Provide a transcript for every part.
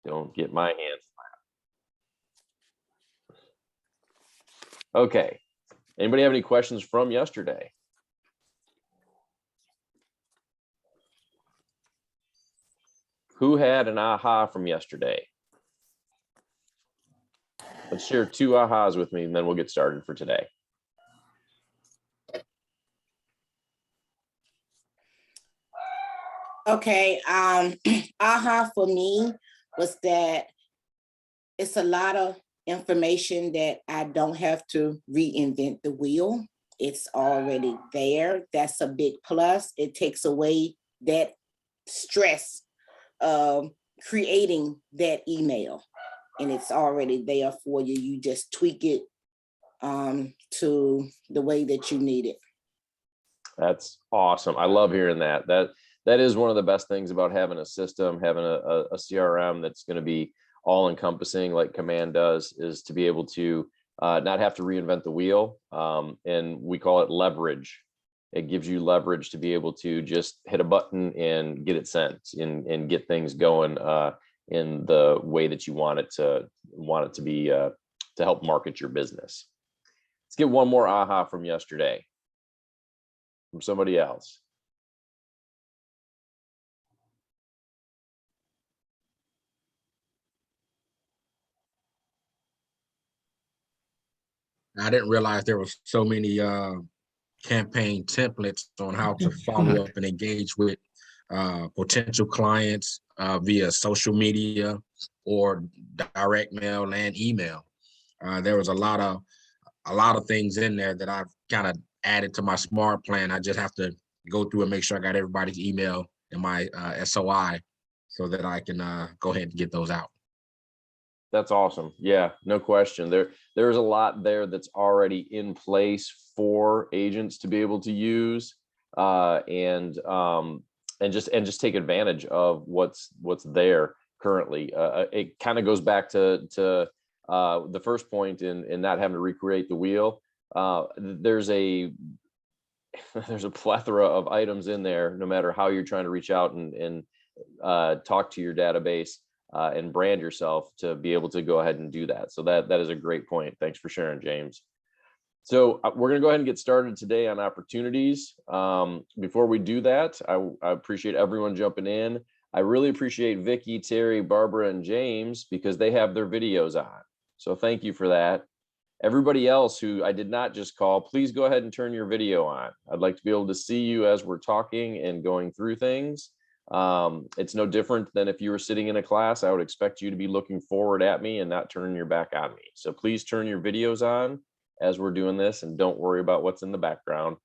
Don't get my hands slapped. Okay. Anybody have any questions from yesterday? Who had an aha from yesterday? Let's share 2 ahas with me, and then we'll get started for today. Okay, aha for me was that it's a lot of information that I don't have to reinvent the wheel. It's already there. That's a big plus. It takes away that stress of creating that email, and it's already there for you. You just tweak it to the way that you need it. That's awesome. I love hearing that. That is one of the best things about having a system, having a CRM that's going to be all encompassing like Command does, is to be able to not have to reinvent the wheel. And we call it leverage. It gives you leverage to be able to just hit a button and get it sent and get things going in the way that you want it to be to help market your business. Let's get one more aha from yesterday from somebody else. I didn't realize there was so many campaign templates on how to follow up and engage with potential clients via social media or direct mail and email. There was a lot of things in there that I've kind of added to my smart plan. I just have to go through and make sure I got everybody's email in my SOI so that I can go ahead and get those out. That's awesome. Yeah, no question. There's a lot there that's already in place for agents to be able to use and just take advantage of what's there currently. It kind of goes back to the first point in not having to recreate the wheel. There's a plethora of items in there, no matter how you're trying to reach out and talk to your database. And brand yourself to be able to go ahead and do that. So that is a great point. Thanks for sharing, James. So we're going to go ahead and get started today on opportunities. Before we do that, I appreciate everyone jumping in. I really appreciate Vicky, Terry, Barbara, and James because they have their videos on. So thank you for that. Everybody else who I did not just call, please go ahead and turn your video on. I'd like to be able to see you as we're talking and going through things. It's no different than if you were sitting in a class. I would expect you to be looking forward at me and not turning your back on me. So please turn your videos on as we're doing this and don't worry about what's in the background.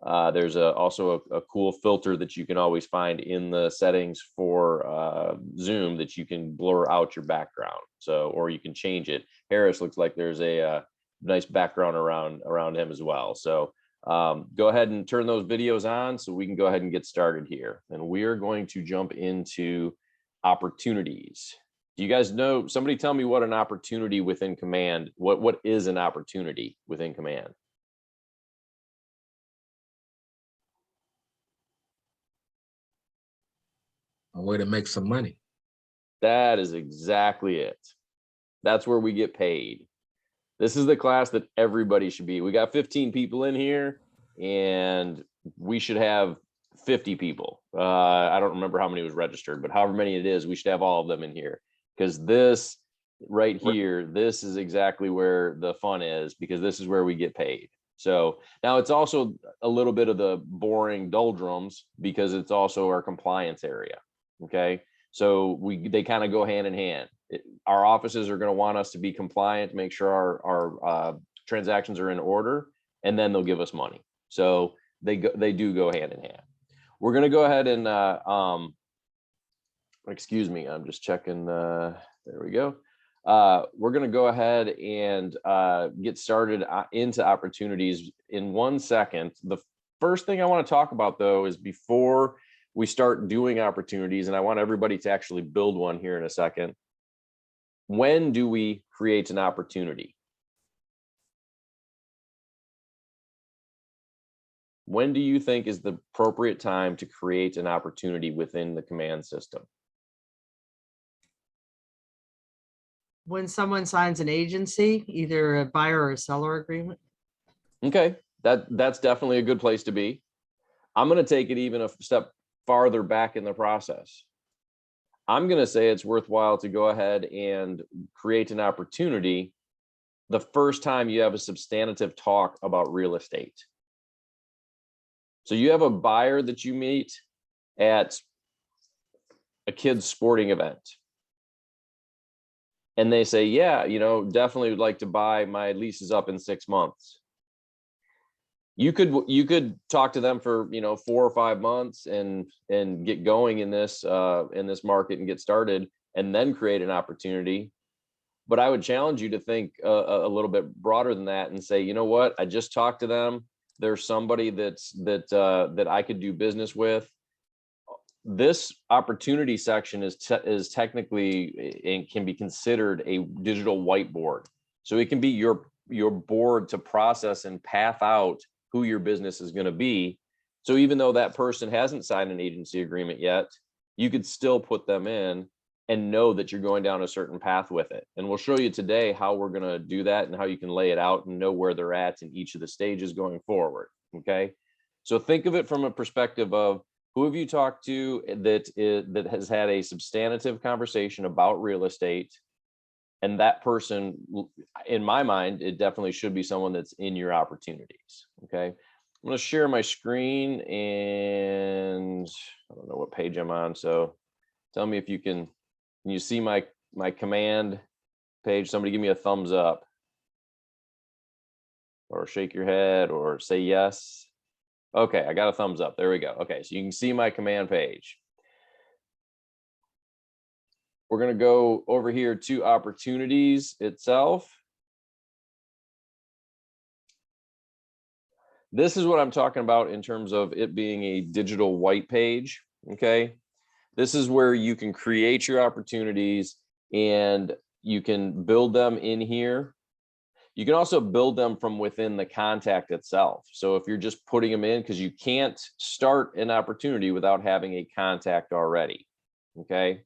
There's also a cool filter that you can always find in the settings for Zoom that you can blur out your background. So, or you can change it. Harris looks like there's a nice background around him as well. So go ahead and turn those videos on so we can go ahead and get started here. And we are going to jump into opportunities. Do you guys know, somebody tell me what an opportunity within Command, what is an opportunity within Command? A way to make some money. That is exactly it. That's where we get paid. This is the class that everybody should be. We got 15 people in here and we should have 50 people. I don't remember how many was registered, but however many it is, we should have all of them in here because this right here, this is exactly where the fun is because this is where we get paid. So now it's also a little bit of the boring doldrums because it's also our compliance area. Okay. So they kind of go hand in hand. Our offices are going to want us to be compliant, make sure our transactions are in order, and then they'll give us money. So they do go hand in hand. We're going to go ahead and excuse me, I'm just checking. There we go. We're going to go ahead and get started into opportunities in 1 second. The first thing I want to talk about though is before we start doing opportunities, and I want everybody to actually build one here in a second. When do we create an opportunity? When do you think is the appropriate time to create an opportunity within the Command system? when someone signs an agency, either a buyer or a seller agreement. Okay, that's definitely a good place to be. I'm going to take it even a step farther back in the process. I'm going to say it's worthwhile to go ahead and create an opportunity the first time you have a substantive talk about real estate. So you have a buyer that you meet at a kid's sporting event. And they say, yeah, definitely would like to buy. My lease is up in 6 months. You could talk to them for 4 or 5 months and get going in this market and get started, and then create an opportunity. But I would challenge you to think a little bit broader than that and say, you know what, I just talked to them. There's somebody that I could do business with. This opportunity section is technically and can be considered a digital whiteboard. So it can be your board to process and path out who your business is going to be. So even though that person hasn't signed an agency agreement yet, you could still put them in and know that you're going down a certain path with it. And we'll show you today how we're going to do that and how you can lay it out and know where they're at in each of the stages going forward. Okay. So think of it from a perspective of, who have you talked to that has had a substantive conversation about real estate? And that person, in my mind, it definitely should be someone that's in your opportunities. Okay. I'm going to share my screen, and I don't know what page I'm on. So tell me if can you see my command page? Somebody give me a thumbs up or shake your head or say yes. Okay, I got a thumbs up. There we go. Okay, so you can see my command page. We're going to go over here to opportunities itself. This is what I'm talking about in terms of it being a digital white page. Okay, this is where you can create your opportunities and you can build them in here. You can also build them from within the contact itself. So if you're just putting them in, because you can't start an opportunity without having a contact already. Okay,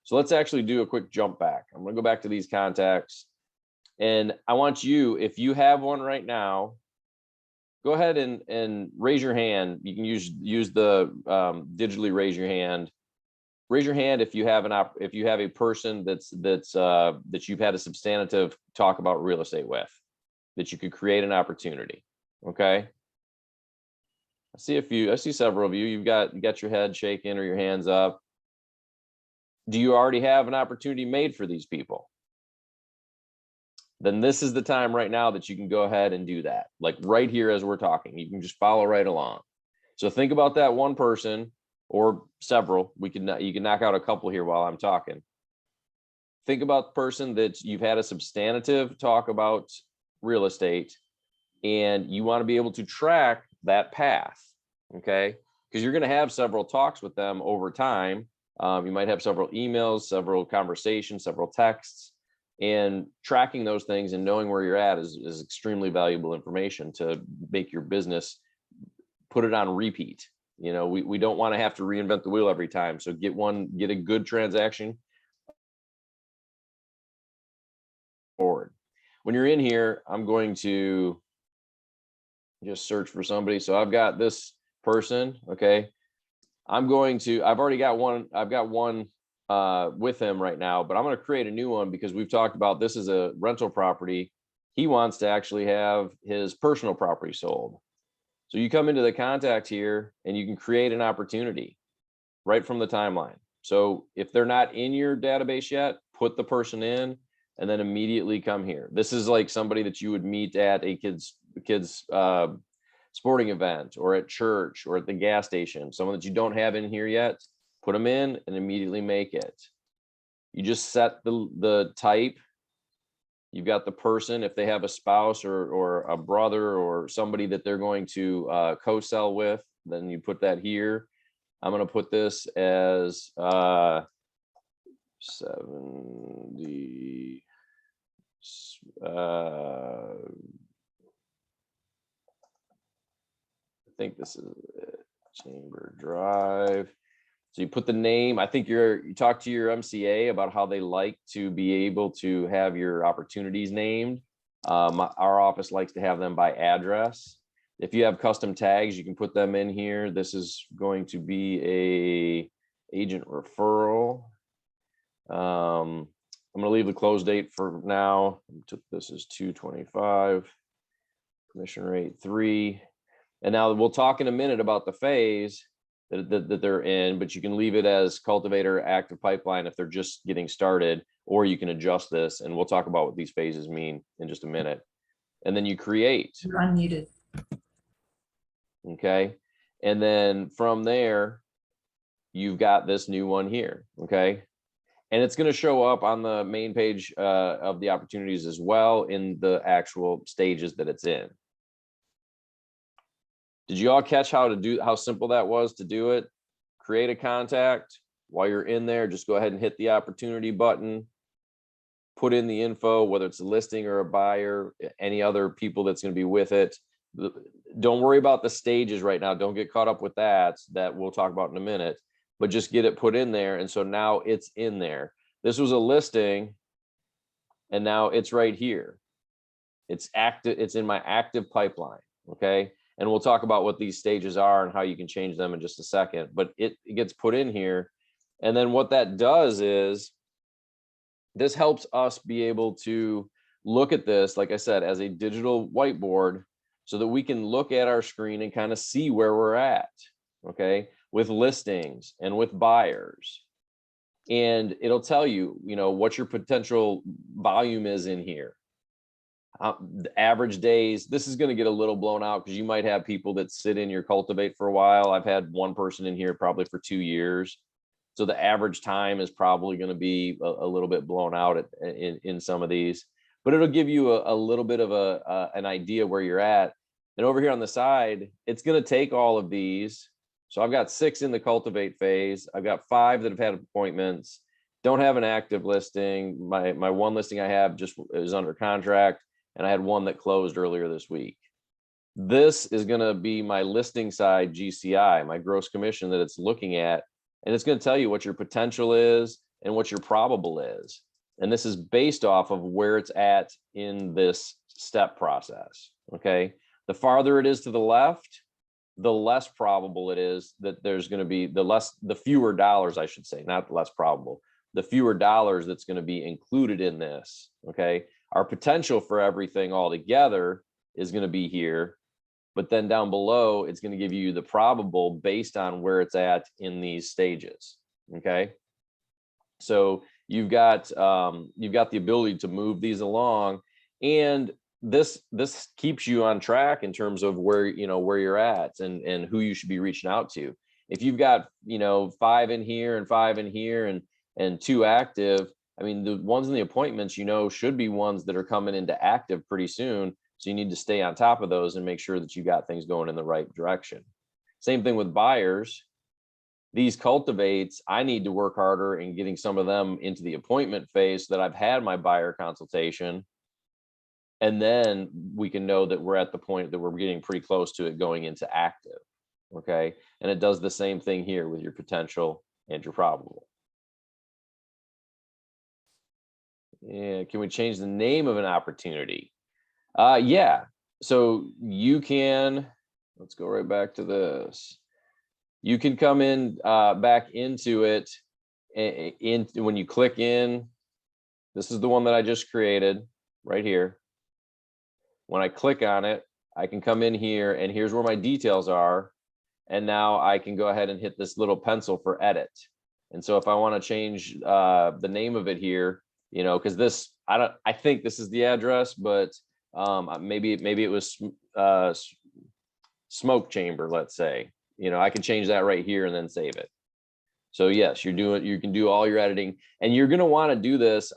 so let's actually do a quick jump back. I'm going to go back to these contacts, and I want you, if you have one right now, go ahead and raise your hand. You can use the digitally raise your hand. Raise your hand if you have a person that you've had a substantive talk about real estate with, that you could create an opportunity. Okay. I see several of you. You got your head shaking or your hands up. Do you already have an opportunity made for these people? Then this is the time right now that you can go ahead and do that. Like right here as we're talking, you can just follow right along. So think about that one person or several. You can knock out a couple here while I'm talking. Think about the person that you've had a substantive talk about real estate, and you want to be able to track that path. Okay, because you're going to have several talks with them over time. You might have several emails, several conversations, several texts, and tracking those things and knowing where you're at is extremely valuable information to make your business, put it on repeat. We don't want to have to reinvent the wheel every time. So get a good transaction forward. When you're in here, I'm going to just search for somebody. So I've got this person. Okay. I've already got one. I've got one with him right now, but I'm going to create a new one because we've talked about this is a rental property. He wants to actually have his personal property sold. So you come into the contact here and you can create an opportunity right from the timeline. So if they're not in your database yet, put the person in and then immediately come here. This is like somebody that you would meet at a kid's sporting event or at church or at the gas station. Someone that you don't have in here yet, put them in and immediately make it. You just set the type. You've got the person, if they have a spouse or a brother or somebody that they're going to co-sell with, then you put that here. I'm going to put this as 70. I think this is Chamber Drive. So you put the name. I think you talk to your MCA about how they like to be able to have your opportunities named. Our office likes to have them by address. If you have custom tags, you can put them in here. This is going to be a agent referral. I'm going to leave the close date for now. This is 2/25, commission rate 3. And now we'll talk in a minute about the phase that they're in, but you can leave it as cultivator active pipeline if they're just getting started, or you can adjust this, and we'll talk about what these phases mean in just a minute. And then you create. You're unmuted. Okay. And then from there, you've got this new one here. Okay. And it's going to show up on the main page of the opportunities as well in the actual stages that it's in. Did you all catch how simple that was to do it? Create a contact. While you're in there, just go ahead and hit the opportunity button. Put in the info, whether it's a listing or a buyer, any other people that's going to be with it. Don't worry about the stages right now. Don't get caught up with that. That we'll talk about in a minute. But just get it put in there. And so now it's in there. This was a listing, and now it's right here. It's active. It's in my active pipeline. Okay. And we'll talk about what these stages are and how you can change them in just a second. But it gets put in here. And then what that does is this helps us be able to look at this, like I said, as a digital whiteboard, so that we can look at our screen and kind of see where we're at. Okay. With listings and with buyers, and it'll tell you, what your potential volume is in here. The average days, this is going to get a little blown out because you might have people that sit in your cultivate for a while. I've had one person in here probably for 2 years. So the average time is probably going to be a little bit blown out in some of these, but it'll give you a little bit of an idea where you're at. And over here on the side, it's going to take all of these. So I've got 6 in the cultivate phase. I've got 5 that have had appointments, don't have an active listing. My one listing I have just is under contract, and I had one that closed earlier this week. This is going to be my listing side GCI, my gross commission that it's looking at, and it's going to tell you what your potential is and what your probable is. And this is based off of where it's at in this step process. Okay. The farther it is to the left, the less probable it is that there's going to be the fewer dollars, I should say, not less probable, the fewer dollars that's going to be included in this. Okay. Our potential for everything all together is going to be here, but then down below, it's going to give you the probable based on where it's at in these stages. Okay. So you've got the ability to move these along, and this keeps you on track in terms of where you're at and who you should be reaching out to. If you've got 5 in here and 5 in here and 2 active, I mean, the ones in the appointments should be ones that are coming into active pretty soon. So you need to stay on top of those and make sure that you got things going in the right direction. Same thing with buyers. These cultivates, I need to work harder in getting some of them into the appointment phase so that I've had my buyer consultation. And then we can know that we're at the point that we're getting pretty close to it going into active. Okay. And it does the same thing here with your potential and your probable. Yeah. Can we change the name of an opportunity? Yeah. So you can, let's go right back to this. You can come in back into it when you click in. This is the one that I just created right here. When I click on it, I can come in here, and here's where my details are. And now I can go ahead and hit this little pencil for edit. And so if I want to change the name of it here, because this, I think this is the address, but maybe it was smoke chamber, let's say. I can change that right here and then save it. So yes, you can do all your editing, and you're going to want to do this.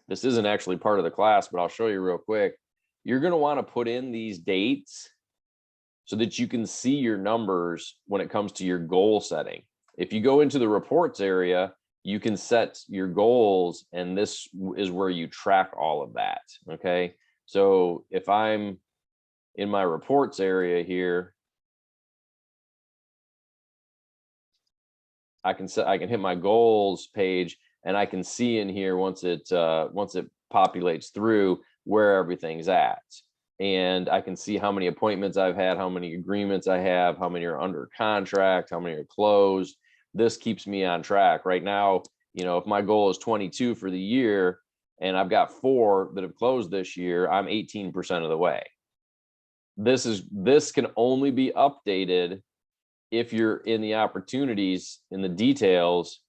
This isn't actually part of the class, but I'll show you real quick. You're going to want to put in these dates so that you can see your numbers when it comes to your goal setting. If you go into the reports area, you can set your goals, and this is where you track all of that. Okay. So if I'm in my reports area here, I can hit my goals page, and I can see in here once it populates through where everything's at. And I can see how many appointments I've had, how many agreements I have, how many are under contract, how many are closed. This keeps me on track. Right now, you know, if my goal is 22 for the year and I've got 4 that have closed this year, I'm 18% of the way. This can only be updated if you're in the opportunities, in the details,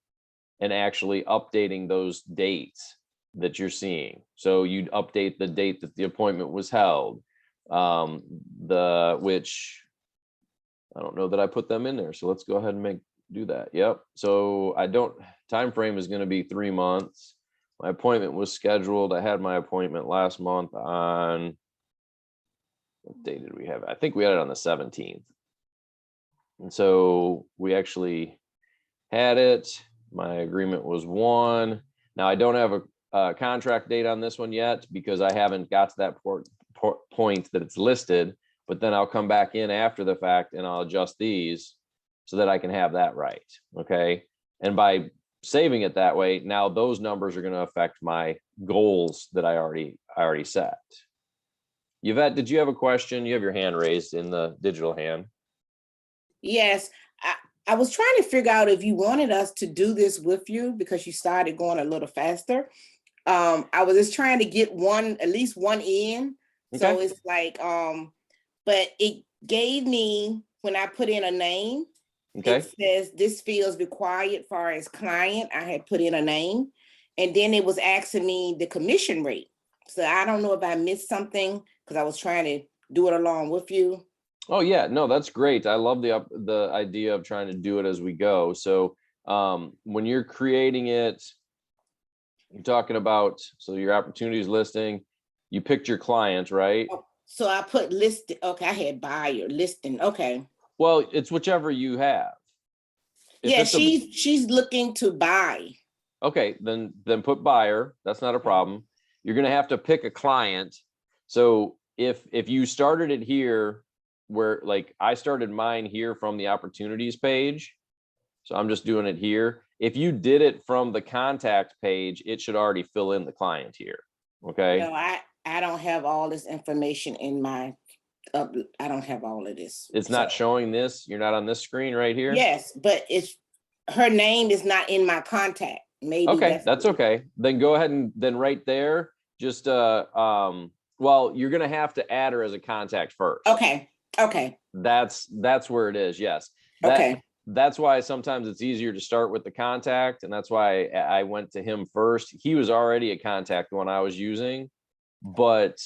and actually updating those dates that you're seeing. So you'd update the date that the appointment was held, which I don't know that I put them in there. So let's go ahead and do that. Yep. So time frame is going to be 3 months. My appointment was scheduled. I had my appointment last month on, what day did we have? I think we had it on the 17th. And so we actually had it. My agreement was 1. Now I don't have a contract date on this one yet because I haven't got to that point that it's listed, but then I'll come back in after the fact and I'll adjust these so that I can have that right. Okay. And by saving it that way, now those numbers are going to affect my goals that I already set. Yvette, did you have a question? You have your hand raised in the digital hand. Yes, I was trying to figure out if you wanted us to do this with you because you started going a little faster. I was just trying to get at least one in. So Okay. it's like, but it gave me, when I put in a name, Okay. it says this field is required for as client. I had put in a name, and then it was asking me the commission rate. So I don't know if I missed something because I was trying to do it along with you. Oh yeah, no, that's great. I love the idea of trying to do it as we go. So when you're creating it, you're talking about, so your opportunities listing, you picked your client, right? So I put listed. Okay, I had buyer listing. Okay. Well, it's whichever you have. Yeah, she's looking to buy. Okay, then put buyer. That's not a problem. You're going to have to pick a client. So if you started it here, where like I started mine here from the opportunities page, so I'm just doing it here. If you did it from the contact page, it should already fill in the client here. Okay. No, I don't have all this information in my. I don't have all of this. It's not showing this. You're not on this screen right here. Yes, but her name is not in my contact. Maybe okay, that's okay. Then go ahead and then right there, just well, you're gonna have to add her as a contact first. Okay. That's where it is. Yes. That's why sometimes it's easier to start with the contact, and that's why I went to him first. He was already a contact when I was using, but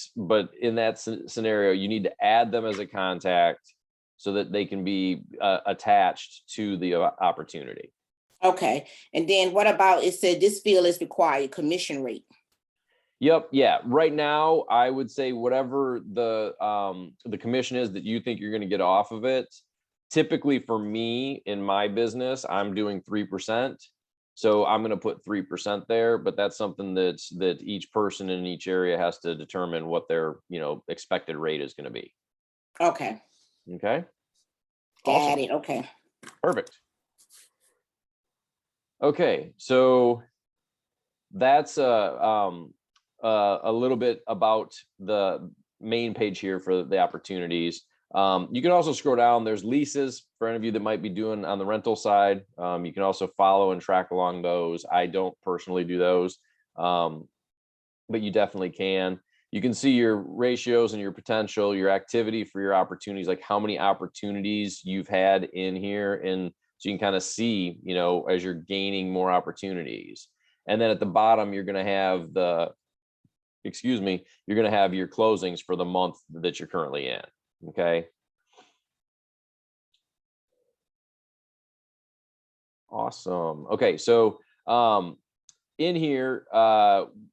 in that scenario, you need to add them as a contact so that they can be attached to the opportunity. Okay. And then what about, it said this field is required commission rate? Yep. Yeah. Right now, I would say whatever the commission is that you think you're going to get off of it. Typically for me in my business, I'm doing 3%. So I'm going to put 3% there, but that's something that each person in each area has to determine what their, expected rate is going to be. Okay. Okay. Got it. Okay. Perfect. Okay. So that's a little bit about the main page here for the opportunities. You can also scroll down. There's leases for any of you that might be doing on the rental side. You can also follow and track along those. I don't personally do those, but you definitely can. You can see your ratios and your potential, your activity for your opportunities, like how many opportunities you've had in here. And so you can kind of see, as you're gaining more opportunities. And then at the bottom, you're going to have you're going to have your closings for the month that you're currently in. Okay. Awesome. Okay. So, in here,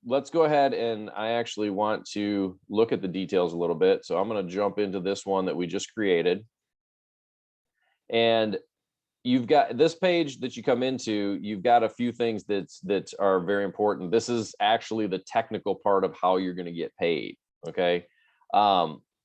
let's go ahead, and I actually want to look at the details a little bit. So I'm going to jump into this one that we just created. And you've got this page that you come into, you've got a few things that are very important. This is actually the technical part of how you're going to get paid. Okay.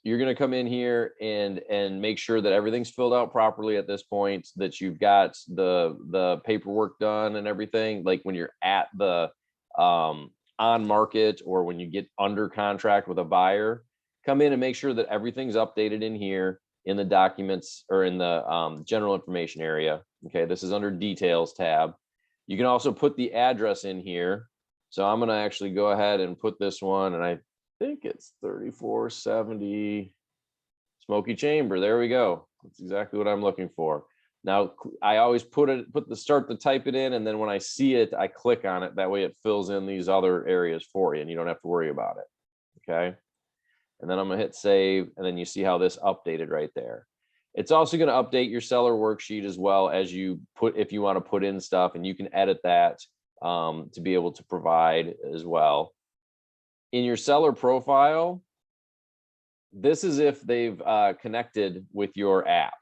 you're going to come in here and make sure that everything's filled out properly at this point, that you've got the paperwork done and everything. Like when you're at the on market, or when you get under contract with a buyer, come in and make sure that everything's updated in here in the documents, or in the general information area. Okay, this is under details tab. You can also put the address in here. So I'm going to actually go ahead and put this one, and I think it's 3470 Smoky Chamber. There we go. That's exactly what I'm looking for. Now I always start to type it in, and then when I see it, I click on it. That way it fills in these other areas for you, and you don't have to worry about it. Okay. And then I'm gonna hit save, and then you see how this updated right there. It's also going to update your seller worksheet as well, as you if you want to put in stuff, and you can edit that to be able to provide as well. In your seller profile, this is if they've connected with your app.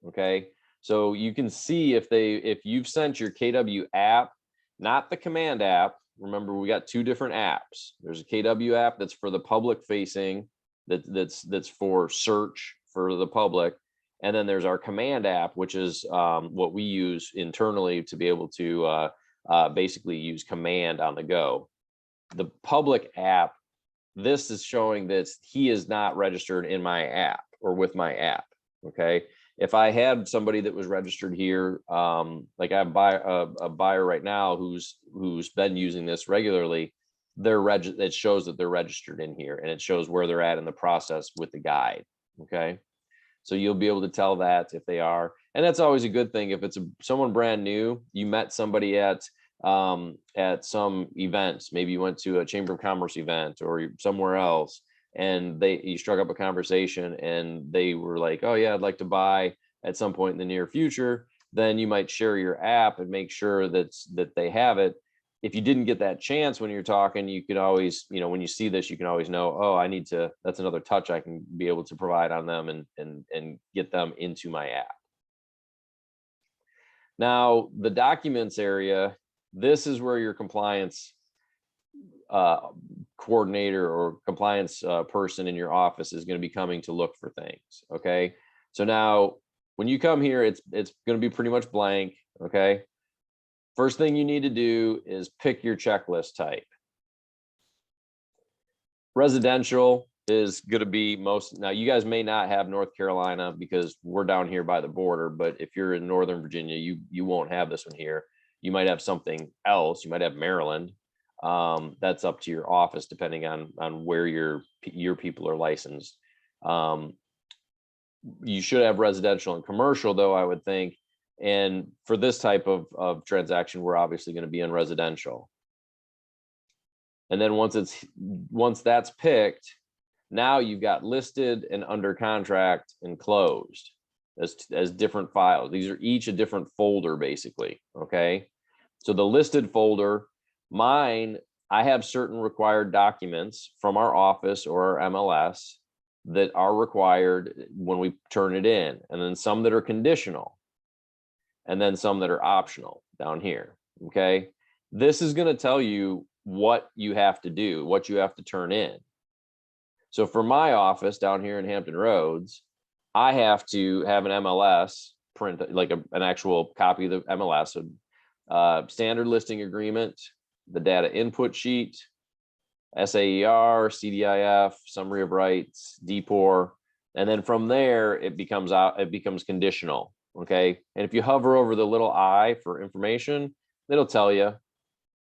Okay, so you can see if you've sent your KW app, not the command app. Remember, we got two different apps. There's a KW app that's for the public facing, that's for search for the public. And then there's our command app, which is what we use internally to be able to basically use command on the go. The public app, this is showing that he is not registered in my app or with my app. Okay. If I had somebody that was registered here, like I have a buyer right now who's been using this regularly, it shows that they're registered in here, and it shows where they're at in the process with the guide. Okay. So you'll be able to tell that if they are, and that's always a good thing. If it's someone brand new, you met somebody at some events, maybe you went to a Chamber of Commerce event or somewhere else, and you struck up a conversation, and they were like, "Oh yeah, I'd like to buy at some point in the near future." Then you might share your app and make sure that they have it. If you didn't get that chance when you're talking, you could always, when you see this, you can always know, oh, that's another touch I can be able to provide on them and get them into my app. Now, the documents area, this is where your compliance coordinator or compliance person in your office is going to be coming to look for things. Okay. So now when you come here, it's going to be pretty much blank. Okay. First thing you need to do is pick your checklist type. Residential is going to be now you guys may not have North Carolina because we're down here by the border, but if you're in Northern Virginia, you won't have this one here. You might have something else. You might have Maryland. That's up to your office, depending on where your people are licensed. You should have residential and commercial, though, I would think. And for this type of transaction, we're obviously going to be in residential. And then once that's picked, now you've got listed and under contract and closed as different files. These are each a different folder, basically. Okay. So the listed folder, mine, I have certain required documents from our office or our MLS that are required when we turn it in, and then some that are conditional, and then some that are optional down here. Okay. This is going to tell you what you have to do, what you have to turn in. So for my office down here in Hampton Roads, I have to have an MLS print, like an actual copy of the MLS, standard listing agreement, the data input sheet, SAER, CDIF, summary of rights, DPOR, and then from there it becomes conditional. Okay. And if you hover over the little I for information, it'll tell you,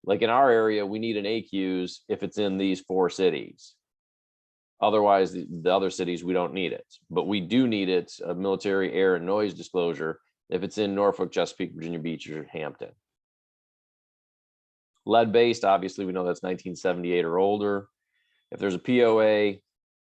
like in our area, we need an AQs if it's in these 4 cities. Otherwise, the other cities, we don't need it, but we do need it, a military air and noise disclosure, if it's in Norfolk, Chesapeake, Virginia Beach, or Hampton. Lead-based, obviously, we know that's 1978 or older. If there's a POA,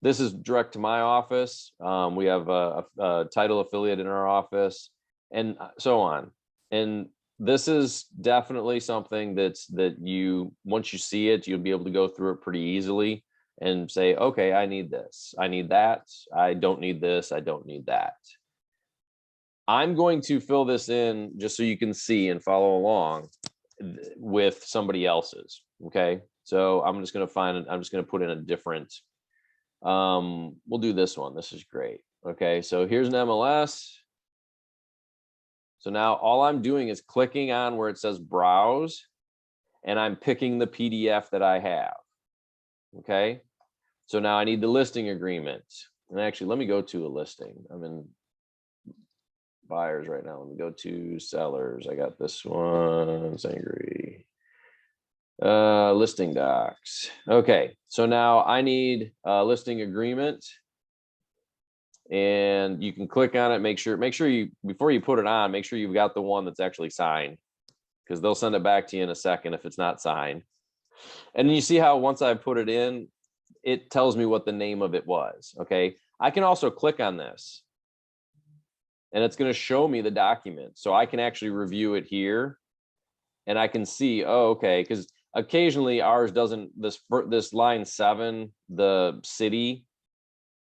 this is direct to my office. We have a title affiliate in our office, and so on. And this is definitely something that you, once you see it, you'll be able to go through it pretty easily and say, okay, I need this, I need that, I don't need this, I don't need that. I'm going to fill this in just so you can see and follow along with somebody else's. Okay. So I'm just going to put in a different We'll do this one. This is great. Okay, so here's an MLS. So now all I'm doing is clicking on where it says browse, and I'm picking the PDF that I have. Okay, so now I need the listing agreement. And actually, let me go to a listing. I'm in buyers right now. Let me go to sellers. I got this one, Sangre. Listing docs. Okay, so now I need a listing agreement. And you can click on it, make sure you, before you put it on, make sure you've got the one that's actually signed, because they'll send it back to you in a second if it's not signed. And you see how once I put it in, it tells me what the name of it was. Okay, I can also click on this and it's going to show me the document, so I can actually review it here and I can see, oh, okay, because occasionally ours doesn't, this line 7, the city,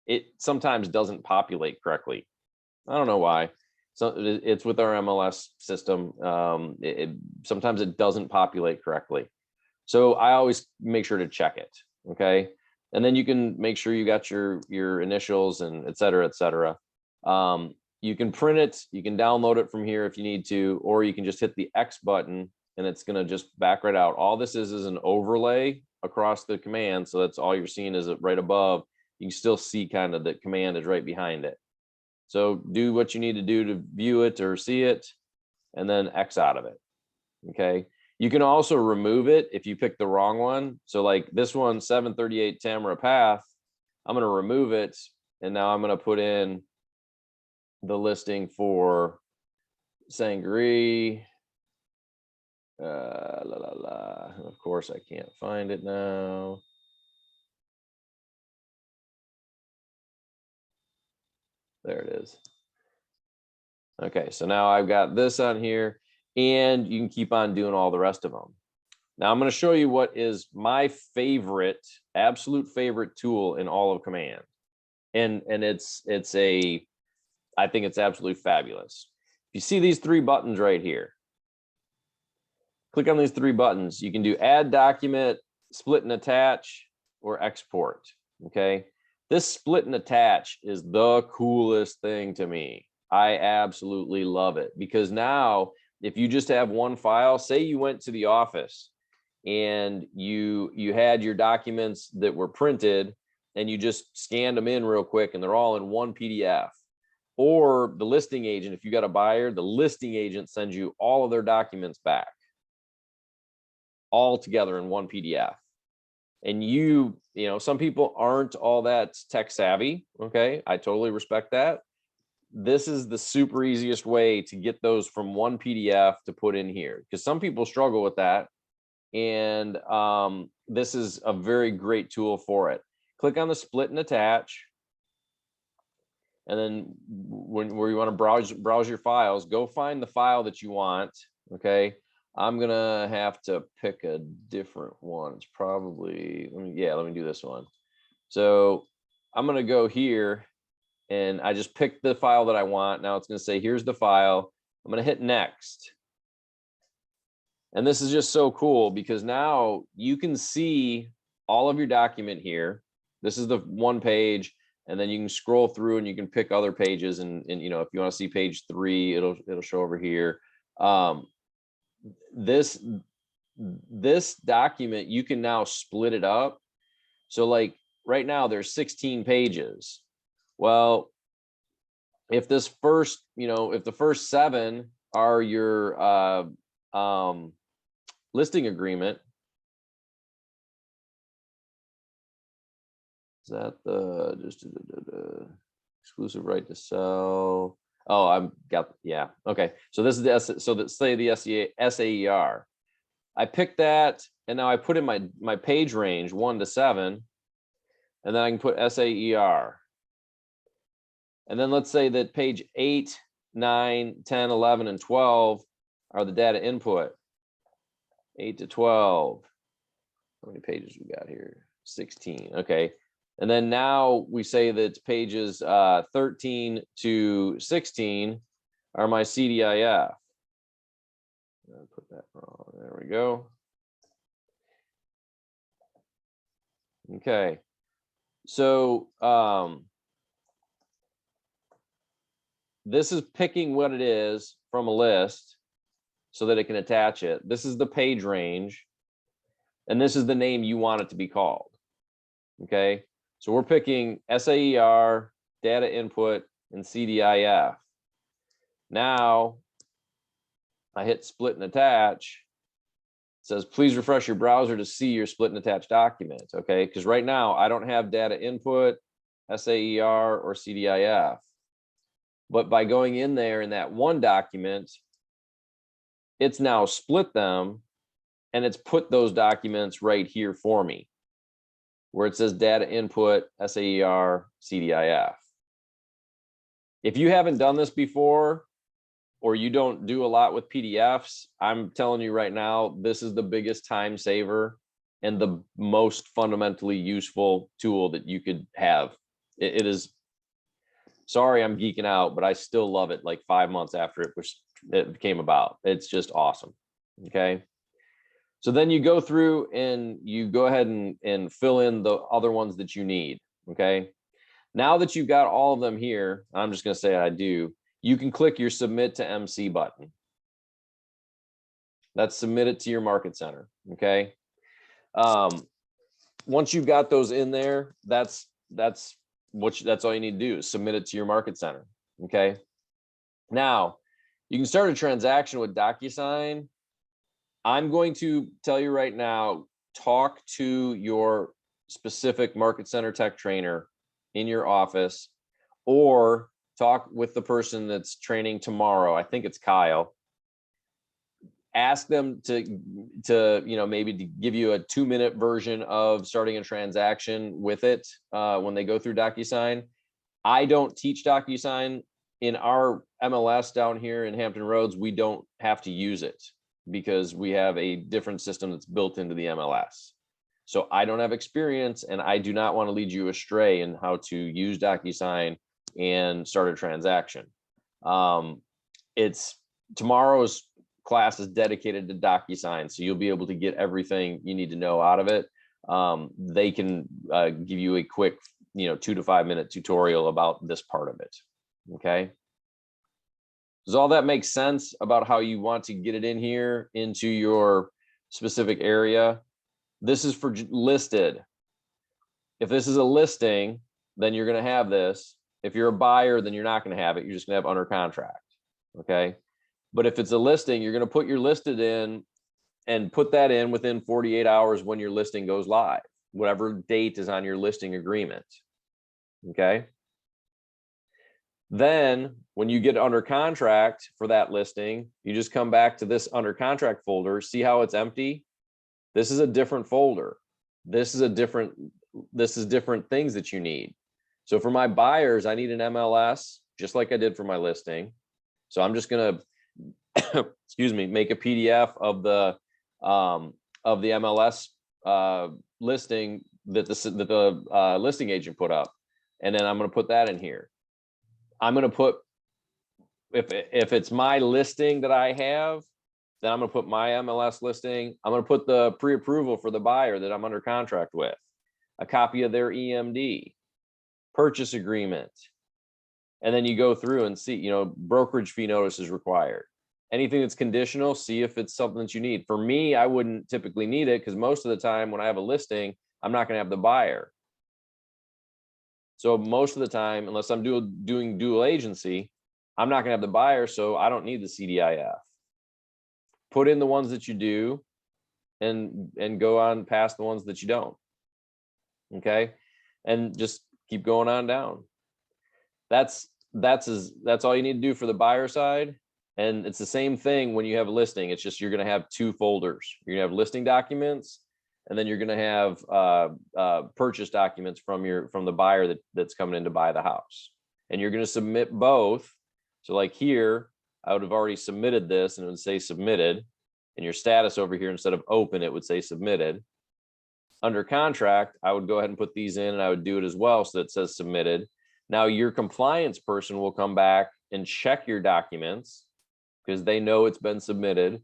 it sometimes doesn't populate correctly. I don't know why. So it's with our MLS system. Sometimes it doesn't populate correctly. So I always make sure to check it. Okay. And then you can make sure you got your initials and et cetera, et cetera. You can print it, you can download it from here if you need to, or you can just hit the X button and it's going to just back right out. All this is an overlay across the command. So that's all you're seeing is it right above. You can still see kind of the command is right behind it. So do what you need to do to view it or see it, and then X out of it. Okay. You can also remove it if you pick the wrong one. So like this one, 738 Tamara Path, I'm going to remove it. And now I'm going to put in the listing for Sangre. Of course, I can't find it now. There it is. Okay, so now I've got this on here, and you can keep on doing all the rest of them. Now I'm going to show you what is my favorite, absolute favorite tool in all of Command. And I think it's absolutely fabulous. If you see these 3 buttons right here, click on these 3 buttons. You can do add document, split and attach, or export. Okay. This split and attach is the coolest thing to me. I absolutely love it, because now if you just have one file, say you went to the office and you had your documents that were printed and you just scanned them in real quick and they're all in one PDF, or the listing agent, if you got a buyer, the listing agent sends you all of their documents back all together in one PDF. And you know, some people aren't all that tech savvy. Okay, I totally respect that. This is the super easiest way to get those from one PDF to put in here, because some people struggle with that. And this is a very great tool for it. Click on the split and attach. And then where you want to browse your files, go find the file that you want. Okay. I'm gonna have to pick a different one. It's probably, let me do this one. So I'm gonna go here and I just picked the file that I want. Now it's gonna say, here's the file. I'm gonna hit next. And this is just so cool, because now you can see all of your document here. This is the one page, and then you can scroll through and you can pick other pages. And you know, if you want to see page 3, it'll show over here. This document, you can now split it up. So like right now there's 16 pages. Well, if this first, you know, if the first 7 are your listing agreement, is that the just exclusive right to sell? Oh, I've got, yeah, okay. So this is the so that say the SAER. I picked that, and now I put in my page range 1 to 7, and then I can put SAER. And then let's say that page 8, 9, 10, 11, and 12 are the data input. 8 to 12. How many pages we got here? 16. Okay. And then now we say that pages 13 to 16 are my CDIF. I'll put that wrong. There we go. Okay. So this is picking what it is from a list so that it can attach it. This is the page range, and this is the name you want it to be called. Okay, so we're picking SAER, data input, and CDIF. Now I hit split and attach. It says, please refresh your browser to see your split and attach document. Okay, because right now I don't have data input, SAER, or CDIF. But by going in there in that one document, it's now split them and it's put those documents right here for me, where it says data input, SAER, CDIF. If you haven't done this before, or you don't do a lot with PDFs, I'm telling you right now, this is the biggest time saver and the most fundamentally useful tool that you could have. It is, sorry, I'm geeking out, but I still love it like 5 months after it came about. It's just awesome. Okay. So then you go through and you go ahead and fill in the other ones that you need. Okay. Now that you've got all of them here, I'm just going to say I do. You can click your submit to MC button. That's submit it to your market center. Okay. Once you've got those in there, that's all you need to do is submit it to your market center. Okay. Now you can start a transaction with Docusign. I'm going to tell you right now, talk to your specific market center tech trainer in your office, or talk with the person that's training tomorrow. I think it's Kyle. Ask them to maybe to give you a 2-minute version of starting a transaction with it when they go through Docusign. I don't teach Docusign. In our MLS down here in Hampton Roads, we don't have to use it because we have a different system that's built into the MLS. So I don't have experience, and I do not want to lead you astray in how to use Docusign and start a transaction. It's tomorrow's class is dedicated to Docusign, so you'll be able to get everything you need to know out of it. They can give you a quick 2 to 5 minute tutorial about this part of it. Okay, does all that make sense about how you want to get it in here into your specific area? This is for listed. If this is a listing, then you're going to have this. If you're a buyer, then you're not going to have it. You're just going to have under contract. Okay. But if it's a listing, you're going to put your listed in and put that in within 48 hours when your listing goes live, whatever date is on your listing agreement. Okay. Then when you get under contract for that listing, you just come back to this under contract folder. See how it's empty? This is a different folder. This is different things that you need. So for my buyers, I need an MLS, just like I did for my listing. So I'm just going to, excuse me, make a PDF of the MLS listing that the listing agent put up. And then I'm going to put that in here. I'm going to put, if it's my listing that I have, then I'm going to put my MLS listing. I'm going to put the pre-approval for the buyer that I'm under contract with, a copy of their EMD, purchase agreement. And then you go through and see, brokerage fee notice is required. Anything that's conditional, see if it's something that you need. For me, I wouldn't typically need it because most of the time when I have a listing, I'm not going to have the buyer. So most of the time, unless I'm doing dual agency, I'm not going to have the buyer, so I don't need the CDIF. Put in the ones that you do and go on past the ones that you don't. Okay. And just keep going on down. That's all you need to do for the buyer side. And it's the same thing when you have a listing. It's just, you're going to have 2 folders. You're going to have listing documents, and then you're going to have purchase documents from the buyer that's coming in to buy the house. And you're going to submit both. So like here, I would have already submitted this and it would say submitted, and your status over here, instead of open, it would say submitted. Under contract, I would go ahead and put these in, and I would do it as well so that it says submitted. Now your compliance person will come back and check your documents because they know it's been submitted.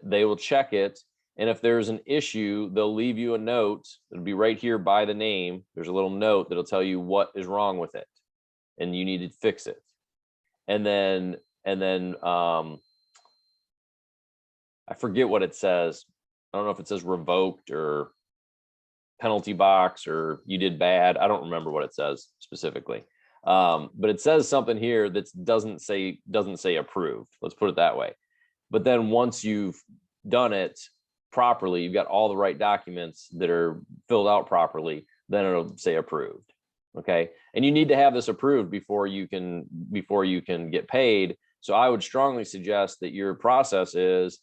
They will check it, And if there's an issue, they'll leave you a note. It'll be right here by the name. There's a little note that'll tell you what is wrong with it and you need to fix it. And then I forget what it says. I don't know if it says revoked or penalty box or you did bad. I don't remember what it says specifically. But it says something here that doesn't say approved. Let's put it that way. But then once you've done it properly, you've got all the right documents that are filled out properly, then it'll say approved. Okay. And you need to have this approved before you can get paid. So I would strongly suggest that your process is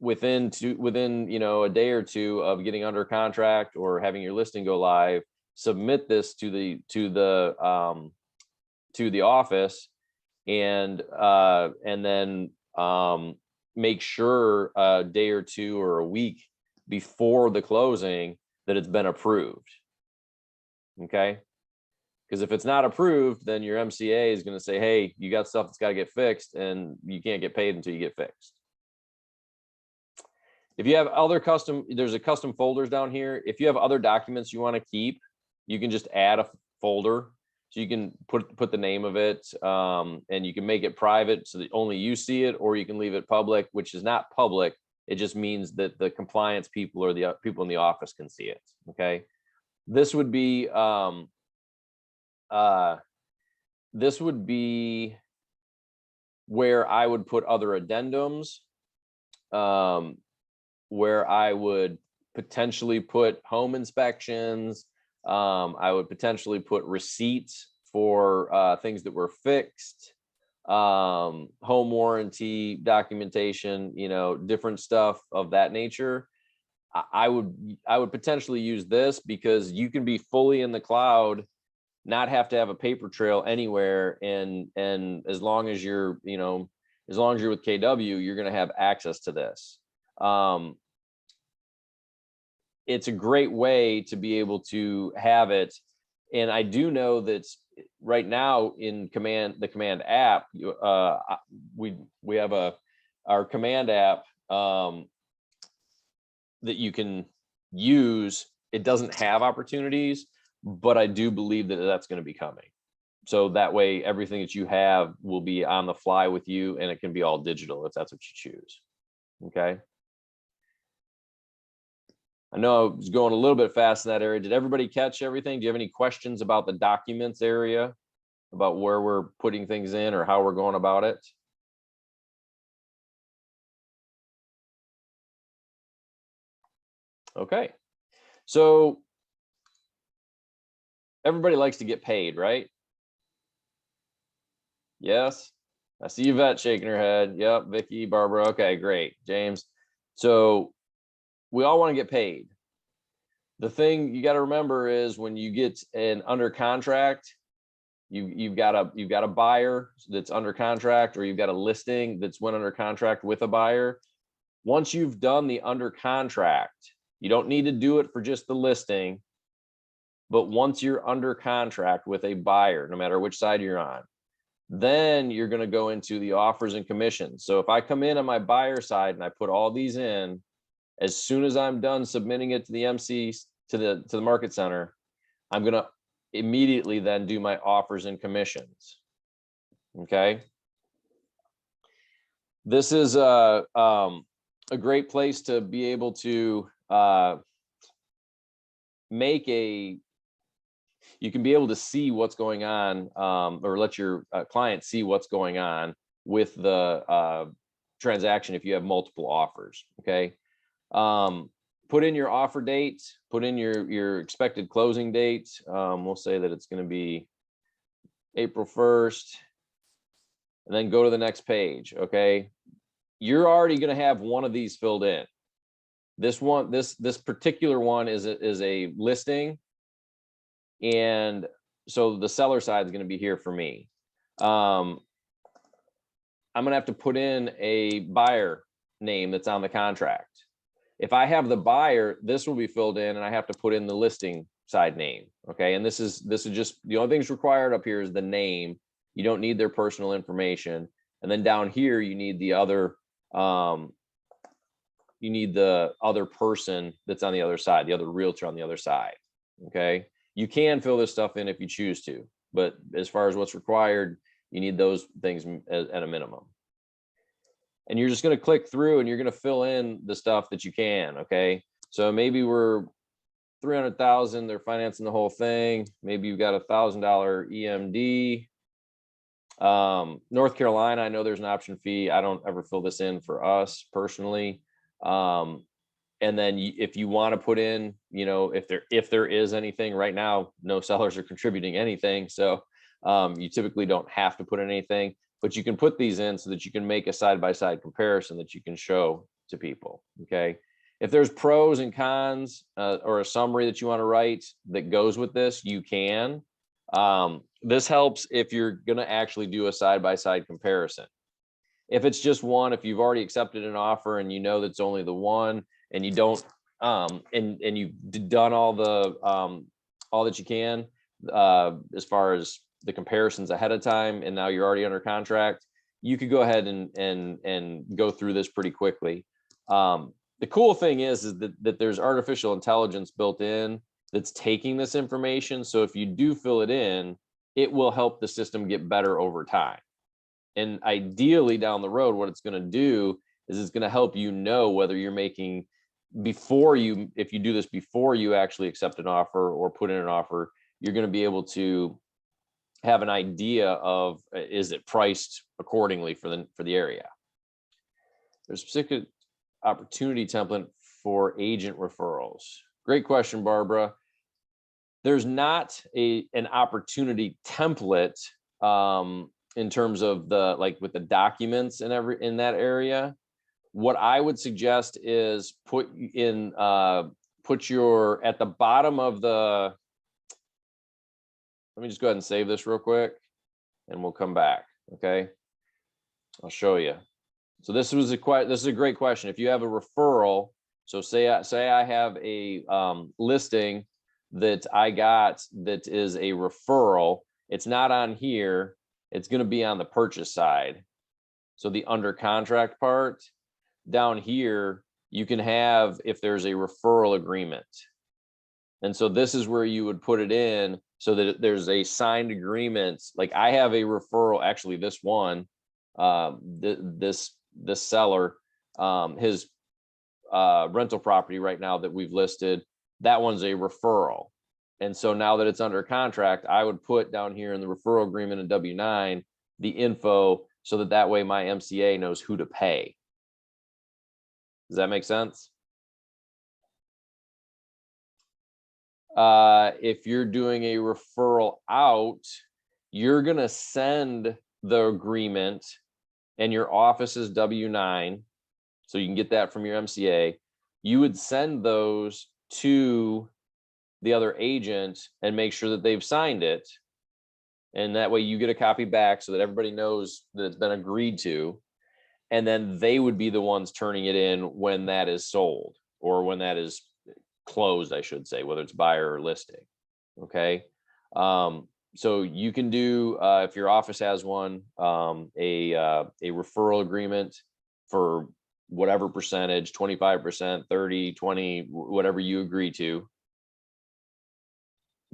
within a day or two of getting under contract or having your listing go live, submit this to the office, and then make sure a day or two or a week before the closing that it's been approved. Okay. Because if it's not approved, then your MCA is going to say, hey, you got stuff that's got to get fixed and you can't get paid until you get fixed. If you have other there's a custom folders down here. If you have other documents you want to keep, you can just add a folder. So you can put the name of it, and you can make it private so that only you see it, or you can leave it public, which is not public. It just means that the compliance people or the people in the office can see it. Okay. This would be where I would put other addendums, where I would potentially put home inspections. I would potentially put receipts for things that were fixed, home warranty documentation, different stuff of that nature. I would potentially use this because you can be fully in the cloud, not have to have a paper trail anywhere, and as long as you're with KW, you're going to have access to this. It's a great way to be able to have it. And I do know that right now in the command app, we have our command app that you can use. It doesn't have opportunities, but I do believe that that's going to be coming. So that way, everything that you have will be on the fly with you, and it can be all digital if that's what you choose. Okay. I know I was going a little bit fast in that area. Did everybody catch everything? Do you have any questions about the documents area, about where we're putting things in or how we're going about it? Okay. So everybody likes to get paid, right? Yes. I see Yvette shaking her head. Yep. Vicky, Barbara. Okay, great. James. So we all want to get paid. The thing you got to remember is when you get an under contract, you've got a buyer that's under contract, or you've got a listing that's went under contract with a buyer. Once you've done the under contract, you don't need to do it for just the listing, but once you're under contract with a buyer, no matter which side you're on, then you're going to go into the offers and commissions. So if I come in on my buyer side and I put all these in, as soon as I'm done submitting it to the MC, to the market center, I'm going to immediately then do my offers and commissions. Okay. This is a great place to be able to you can be able to see what's going on, or let your client see what's going on with the transaction if you have multiple offers. Okay. Put in your offer date, put in your expected closing date. We'll say that it's going to be April 1st, and then go to the next page. Okay. You're already going to have one of these filled in. This one, this particular one is a listing. And so the seller side is going to be here for me. I'm going to have to put in a buyer name that's on the contract. If I have the buyer, this will be filled in, and I have to put in the listing side name. Okay. And this is just the only things required up here is the name. You don't need their personal information. And then down here, you need the other you need the other person that's on the other side, the other realtor on the other side. Okay. You can fill this stuff in if you choose to, but as far as what's required, you need those things at a minimum. And you're just going to click through and you're going to fill in the stuff that you can. Okay. So maybe we're 300,000, they're financing the whole thing. Maybe you've got $1,000 EMD. North Carolina, I know there's an option fee. I don't ever fill this in for us personally. And then if you want to put in, you know, if there is anything right now, no sellers are contributing anything. So you typically don't have to put in anything, but you can put these in so that you can make a side-by-side comparison that you can show to people. Okay. If there's pros and cons or a summary that you want to write that goes with this, you can. This helps if you're going to actually do a side-by-side comparison. If it's just one, if you've already accepted an offer and you know that's only the one, and you don't, and you've done all that you can as far as the comparisons ahead of time, and now you're already under contract, you could go ahead and go through this pretty quickly. The cool thing is that there's artificial intelligence built in that's taking this information. So if you do fill it in, it will help the system get better over time. And ideally down the road, what it's going to do is it's going to help you know whether you're making if you do this before you actually accept an offer or put in an offer, you're going to be able to have an idea of, is it priced accordingly for the area. There's a specific opportunity template for agent referrals. Great question, Barbara. There's not an opportunity template in terms of with the documents and in that area. What I would suggest is put your at the bottom of the, let me just go ahead and save this real quick and we'll come back. Okay. I'll show you. So this is a great question. If you have a referral, so say I have a listing that I got that is a referral, it's not on here, it's going to be on the purchase side. So the under contract part down here, you can have if there's a referral agreement. And so this is where you would put it in so that there's a signed agreement. Like I have a referral, actually this one, this seller, his rental property right now that we've listed, that one's a referral. And so now that it's under contract, I would put down here in the referral agreement in W-9 the info so that way my MCA knows who to pay. Does that make sense? If you're doing a referral out, you're going to send the agreement and your office is W-9. So you can get that from your MCA. You would send those to the other agent and make sure that they've signed it. And that way you get a copy back so that everybody knows that it's been agreed to. And then they would be the ones turning it in when that is sold or when that is closed, I should say, whether it's buyer or listing. Okay. So you can do, if your office has one, a referral agreement for whatever percentage, 25%, 30, 20, whatever you agree to.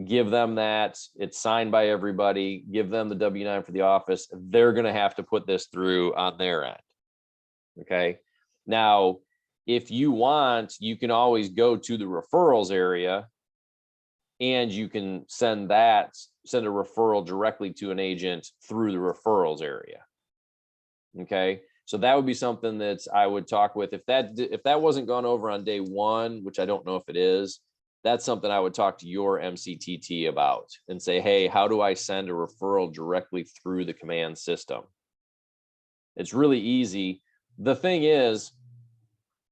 Give them that, it's signed by everybody, give them the W-9 for the office. They're going to have to put this through on their end. Okay. Now, if you want, you can always go to the referrals area and you can send a referral directly to an agent through the referrals area. Okay. So that would be something that I would talk with. If that wasn't gone over on day one, which I don't know if it is, that's something I would talk to your MCTT about and say, hey, how do I send a referral directly through the command system? It's really easy. The thing is,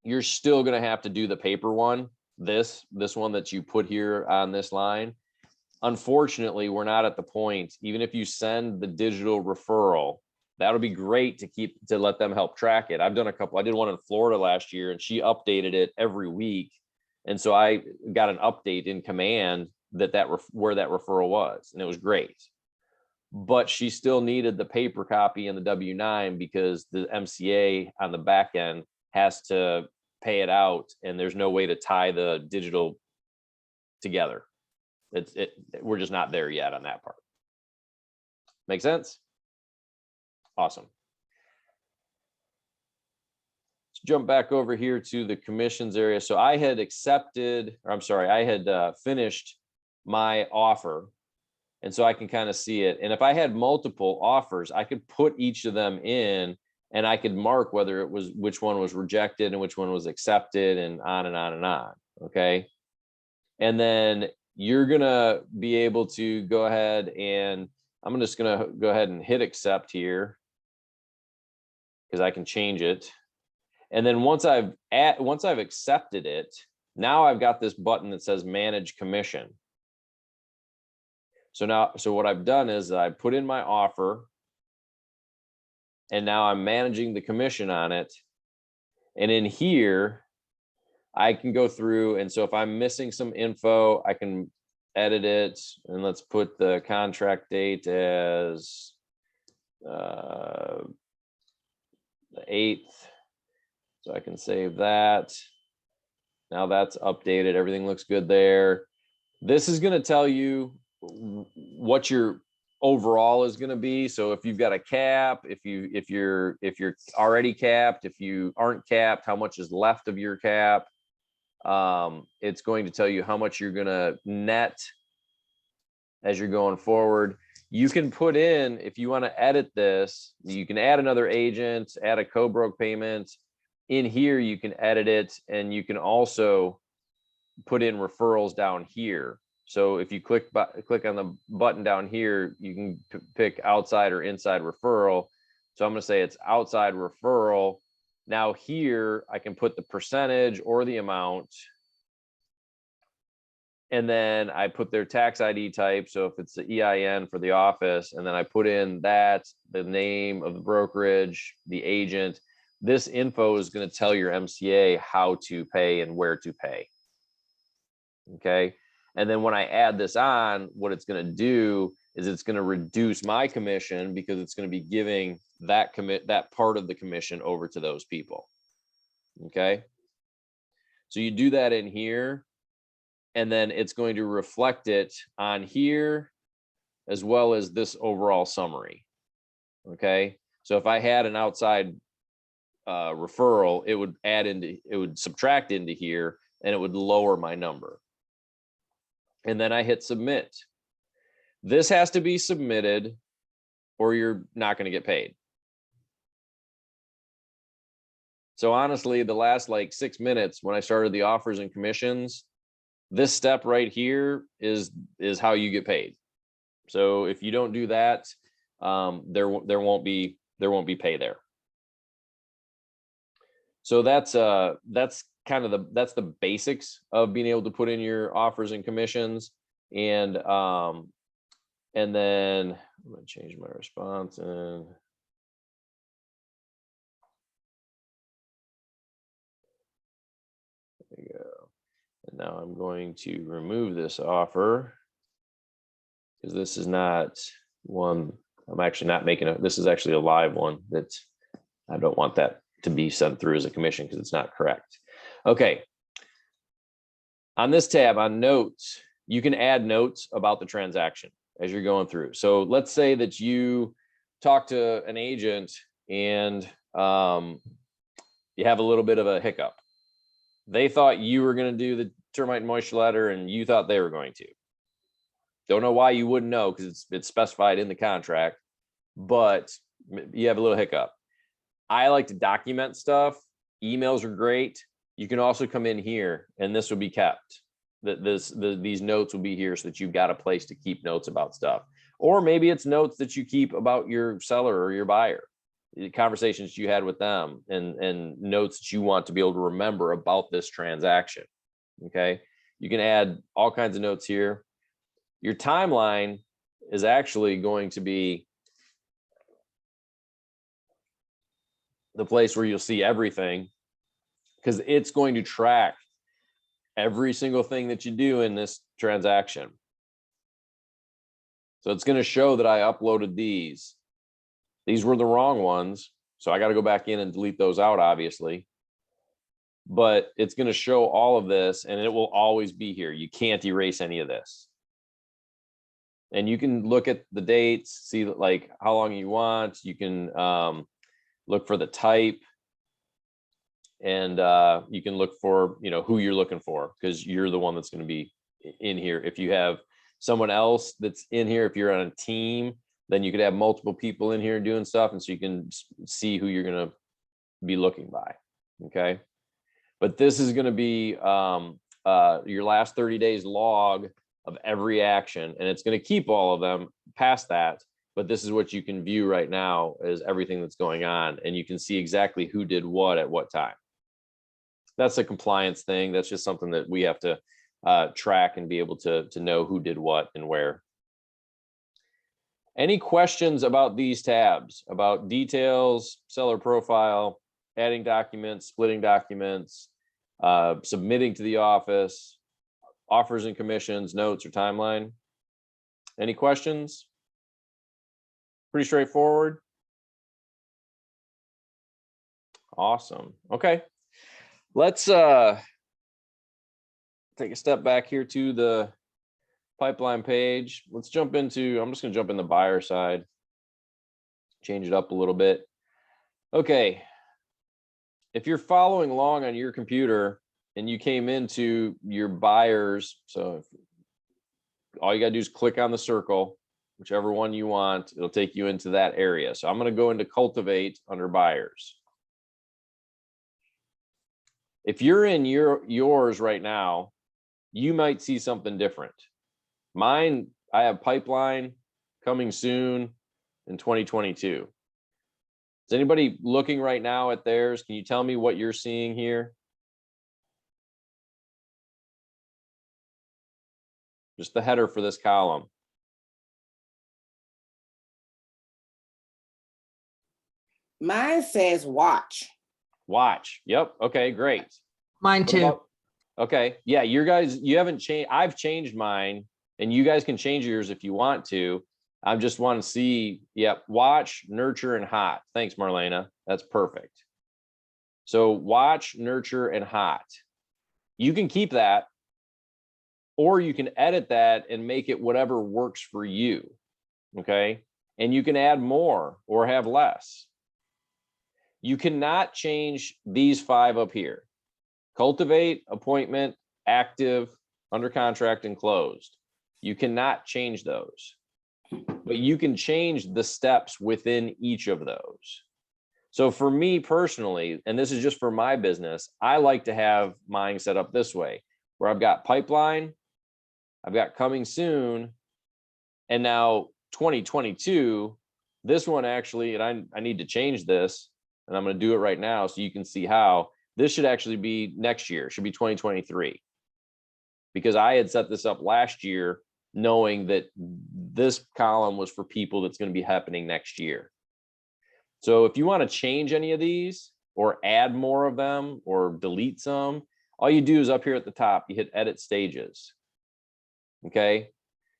you're still going to have to do the paper one, this one that you put here on this line. Unfortunately, we're not at the point, even if you send the digital referral, that'll be great to let them help track it. I've done a couple. I did one in Florida last year and she updated it every week. And so I got an update in command where that referral was, and it was great. But she still needed the paper copy and the W-9 because the MCA on the back end has to pay it out, and there's no way to tie the digital together. We're just not there yet on that part. Make sense? Awesome. Let's jump back over here to the commissions area. So I had accepted, or I'm sorry, I had finished my offer. And so I can kind of see it. And if I had multiple offers, I could put each of them in, and I could mark whether it was, which one was rejected and which one was accepted, and on and on and on. Okay. And then you're going to be able to go ahead, and I'm just going to go ahead and hit accept here, because I can change it. And then once I've accepted it, now I've got this button that says manage commission. So what I've done is I put in my offer, and now I'm managing the commission on it. And in here, I can go through, and so if I'm missing some info, I can edit it. And let's put the contract date as the 8th. So I can save that. Now that's updated. Everything looks good there. This is going to tell you what your overall is going to be. So if you've got a cap, if you're already capped, if you aren't capped, how much is left of your cap. It's going to tell you how much you're going to net as you're going forward. You can put in, if you want to edit this, you can add another agent, add a co-broke payment. In here, you can edit it, and you can also put in referrals down here. So if you click on the button down here, you can pick outside or inside referral. So I'm going to say it's outside referral. Now here, I can put the percentage or the amount. And then I put their tax ID type. So if it's the EIN for the office, and then I put in that, the name of the brokerage, the agent. This info is going to tell your MCA how to pay and where to pay. Okay. And then when I add this on, what it's going to do is it's going to reduce my commission, because it's going to be giving that part of the commission over to those people. Okay. So you do that in here, and then it's going to reflect it on here, as well as this overall summary. Okay. So if I had an outside referral, it would subtract into here, and it would lower my number. And then I hit submit. This has to be submitted, or you're not going to get paid. So honestly, the last like 6 minutes when I started the offers and commissions, this step right here is how you get paid. So if you don't do that, there won't be pay there. So that's kind of that's the basics of being able to put in your offers and commissions. And then I'm going to change my response, and there you go. And now I'm going to remove this offer, because this is not one I'm actually not making it. This is actually a live one that I don't want that to be sent through as a commission, because it's not correct. Okay. On this tab on notes, you can add notes about the transaction as you're going through. So let's say that you talk to an agent, and you have a little bit of a hiccup. They thought you were going to do the termite and moisture letter, and you thought they were going to. Don't know why you wouldn't know, because it's specified in the contract, but you have a little hiccup. I like to document stuff. Emails are great. You can also come in here, and this will be kept. These notes will be here, so that you've got a place to keep notes about stuff. Or maybe it's notes that you keep about your seller or your buyer, the conversations you had with them, and notes that you want to be able to remember about this transaction. Okay. You can add all kinds of notes here. Your timeline is actually going to be the place where you'll see everything, because it's going to track every single thing that you do in this transaction. So it's going to show that I uploaded these. These were the wrong ones, so I got to go back in and delete those out, obviously. but it's going to show all of this and it will always be here. You can't erase any of this. And you can look at the dates, see like how long you want. You can look for the type, and you can look for, you know, who you're looking for, because you're the one that's going to be in here. If you have someone else that's in here, if you're on a team, then you could have multiple people in here doing stuff, and so you can see who you're going to be looking by. Okay, but this is going to be your last 30 days log of every action, and it's going to keep all of them past that. But this is what you can view right now, is everything that's going on, and you can see exactly who did what at what time. That's a compliance thing. That's just something that we have to track and be able to know who did what and where. Any questions about these tabs, about details, seller profile, adding documents, splitting documents, submitting to the office, offers and commissions, notes, or timeline? Any questions? Pretty straightforward. Awesome. Okay. Let's take a step back here to the pipeline page. Let's jump into, I'm just going to jump in the buyer side, change it up a little bit. Okay. If you're following along on your computer and you came into your buyers, so all you got to do is click on the circle, whichever one you want, it'll take you into that area. So I'm going to go into cultivate under buyers. If you're in yours right now, you might see something different. Mine, I have pipeline coming soon in 2022. Is anybody looking right now at theirs? Can you tell me what you're seeing here? Just the header for this column. Mine says watch. Watch. Yep. Okay, great. Mine What too. about- okay. Yeah, you guys, you haven't changed. I've changed mine, and you guys can change yours if you want to. I just want to see, yep, watch, nurture, and hot. Thanks, Marlena. That's perfect. So watch, nurture, and hot. You can keep that, or you can edit that and make it whatever works for you. Okay. And you can add more or have less. You cannot change these 5 up here: cultivate, appointment, active, under contract, and closed. You cannot change those, but you can change the steps within each of those. So for me personally, and this is just for my business, I like to have mine set up this way, where I've got pipeline, I've got coming soon, and now 2022, this one actually, and I need to change this, and I'm going to do it right now so you can see how this should actually be next year. It should be 2023, because I had set this up last year knowing that this column was for people that's going to be happening next year. So if you want to change any of these or add more of them or delete some, all you do is up here at the top, you hit edit stages. Okay.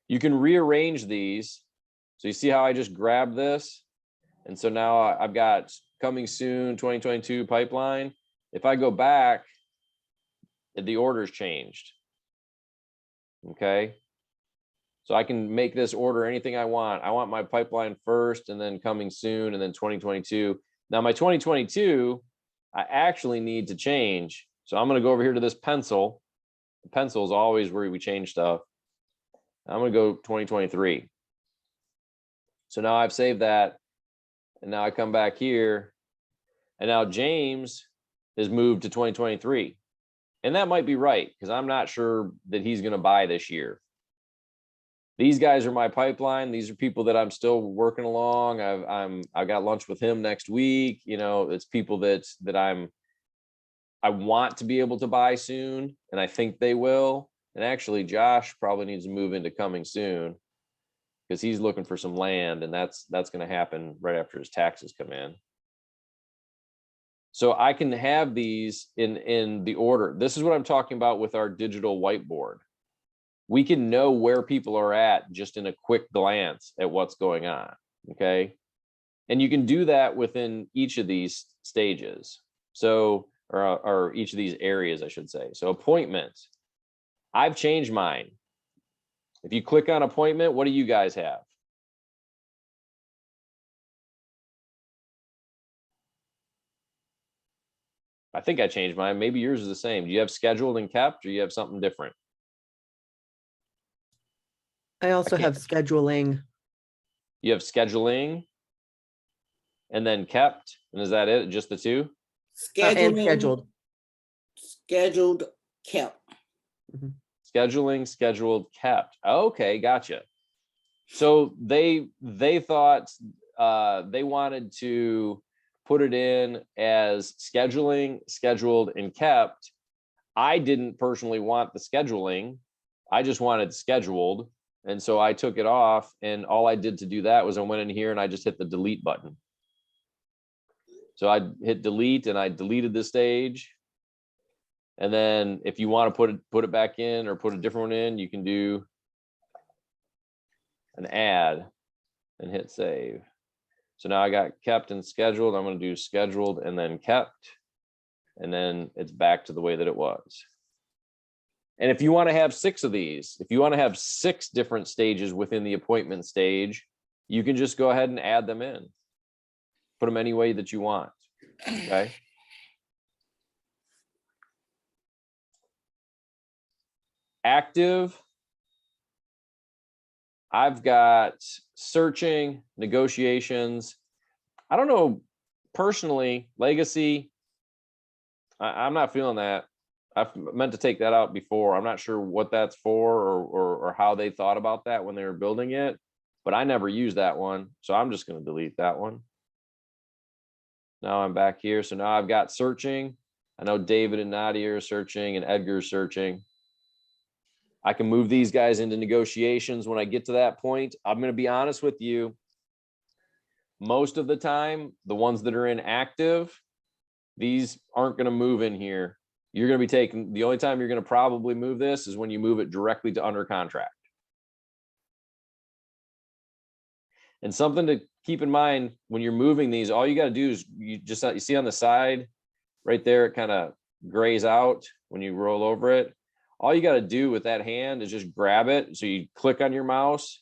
You can rearrange these. So you see how I just grabbed this? And so now I've got coming soon 2022 pipeline. If I go back, the order's changed. Okay. So I can make this order anything I want. I want my pipeline first, and then coming soon, and then 2022. Now my 2022, I actually need to change. So I'm going to go over here to this pencil. The pencil is always where we change stuff. I'm going to go 2023. So now I've saved that. And now I come back here, and now James is moved to 2023. And that might be right, because I'm not sure that he's going to buy this year. These guys are my pipeline. These are people that I'm still working along. I've got lunch with him next week. You know, it's people that I want to be able to buy soon, and I think they will. And actually, Josh probably needs to move into coming soon, because he's looking for some land, and that's going to happen right after his taxes come in. So I can have these in the order. This is what I'm talking about with our digital whiteboard. We can know where people are at just in a quick glance at what's going on. Okay. And you can do that within each of these stages. So or each of these areas, I should say. So appointments, I've changed mine. If you click on appointment, what do you guys have? I think I changed mine. Maybe yours is the same. Do you have scheduled and kept, or you have something different? I also can't- have scheduling. You have scheduling and then kept, and is that it? Just the two? And Scheduling, scheduled. scheduled, kept. Scheduling, scheduled, kept. Okay, gotcha. So they thought they wanted to put it in as scheduling, scheduled, and kept. I didn't personally want the scheduling. I just wanted scheduled. And so I took it off, and all I did to do that was I went in here and I just hit the delete button. So I hit delete and I deleted the stage. And then if you want to put it back in or put a different one in, you can do an add and hit save. So now I got kept and scheduled. I'm going to do scheduled and then kept. And then it's back to the way that it was. And if you want to have 6 of these, if you want to have 6 different stages within the appointment stage, you can just go ahead and add them in. Put them any way that you want. Okay. Active. I've got searching, negotiations. I don't know, personally, legacy. I'm not feeling that. I've meant to take that out before. I'm not sure what that's for or how they thought about that when they were building it, but I never used that one. So I'm just going to delete that one. Now I'm back here. So now I've got searching. I know David and Nadia are searching and Edgar's searching. I can move these guys into negotiations when I get to that point. I'm going to be honest with you. Most of the time, the ones that are in active, these aren't going to move in here. You're going to be taking, the only time you're going to probably move this is when you move it directly to under contract. And something to keep in mind when you're moving these, all you got to do is you see on the side right there, it kind of grays out when you roll over it. All you got to do with that hand is just grab it. So you click on your mouse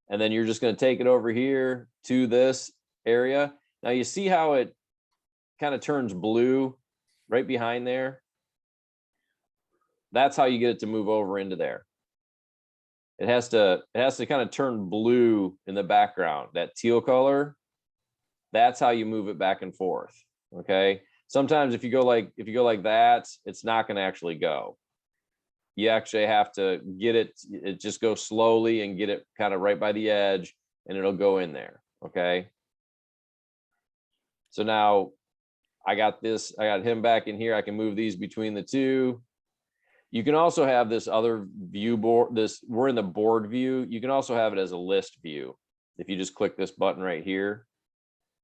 and then you're just going to take it over here to this area. Now you see how it kind of turns blue right behind there. That's how you get it to move over into there. It has to kind of turn blue in the background, that teal color. That's how you move it back and forth. Okay. Sometimes if you go like that, it's not going to actually go. You actually have to get it just go slowly and get it kind of right by the edge and it'll go in there. Okay. So now I got him back in here. I can move these between the two. You can also have this other view board. We're in the board view. You can also have it as a list view if you just click this button right here.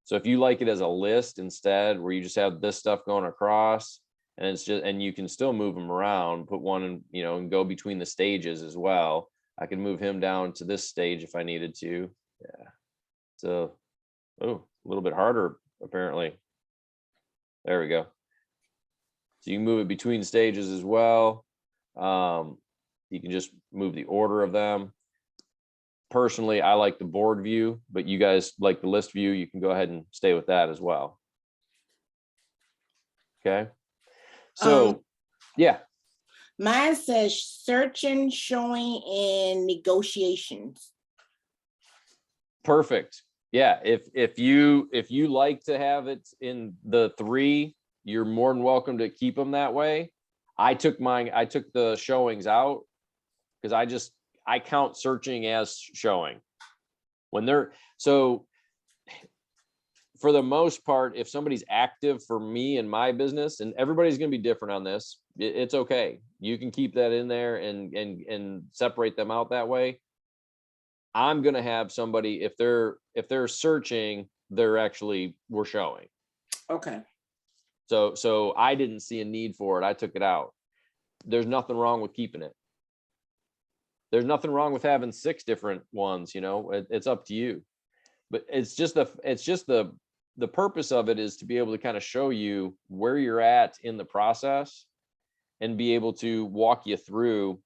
So if you like it as a list instead, where you just have this stuff going across, and you can still move them around, put one in, and go between the stages as well. I can move him down to this stage if I needed to. Yeah. So, a little bit harder apparently. There we go. So you can move it between stages as well. You can just move the order of them. Personally, I like the board view, but you guys like the list view. You can go ahead and stay with that as well. Okay. So, yeah. Mine says searching, showing, and negotiations. Perfect. Yeah. If you like to have it in the 3, you're more than welcome to keep them that way. I took the showings out because I count searching as showing so for the most part, if somebody's active for me in my business, and everybody's going to be different on this, it's okay. You can keep that in there and separate them out that way. I'm going to have somebody, if they're searching, we're showing. Okay. So I didn't see a need for it. I took it out. There's nothing wrong with keeping it. There's nothing wrong with having 6 different ones, it's up to you. But it's just the the purpose of it is to be able to kind of show you where you're at in the process and be able to walk you through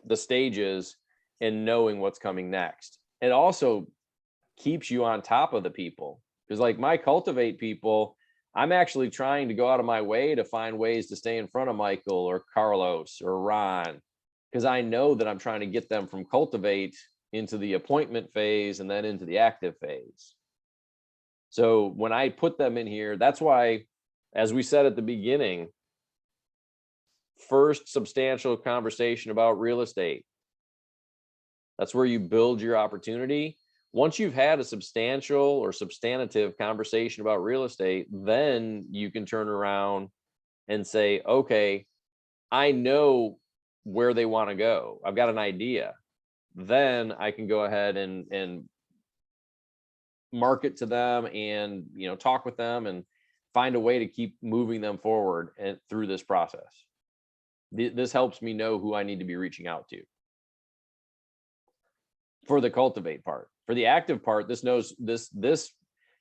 the stages and knowing what's coming next. It also keeps you on top of the people, because like my Cultivate people, I'm actually trying to go out of my way to find ways to stay in front of Michael or Carlos or Ron, because I know that I'm trying to get them from Cultivate into the appointment phase and then into the active phase. So when I put them in here, that's why, as we said at the beginning, first substantial conversation about real estate. That's where you build your opportunity. Once you've had a substantial or substantive conversation about real estate, then you can turn around and say, okay, I know where they want to go. I've got an idea. Then I can go ahead and market to them and, you know, talk with them and find a way to keep moving them forward and through this process. This helps me know who I need to be reaching out to for the Cultivate part. For the active part, this knows this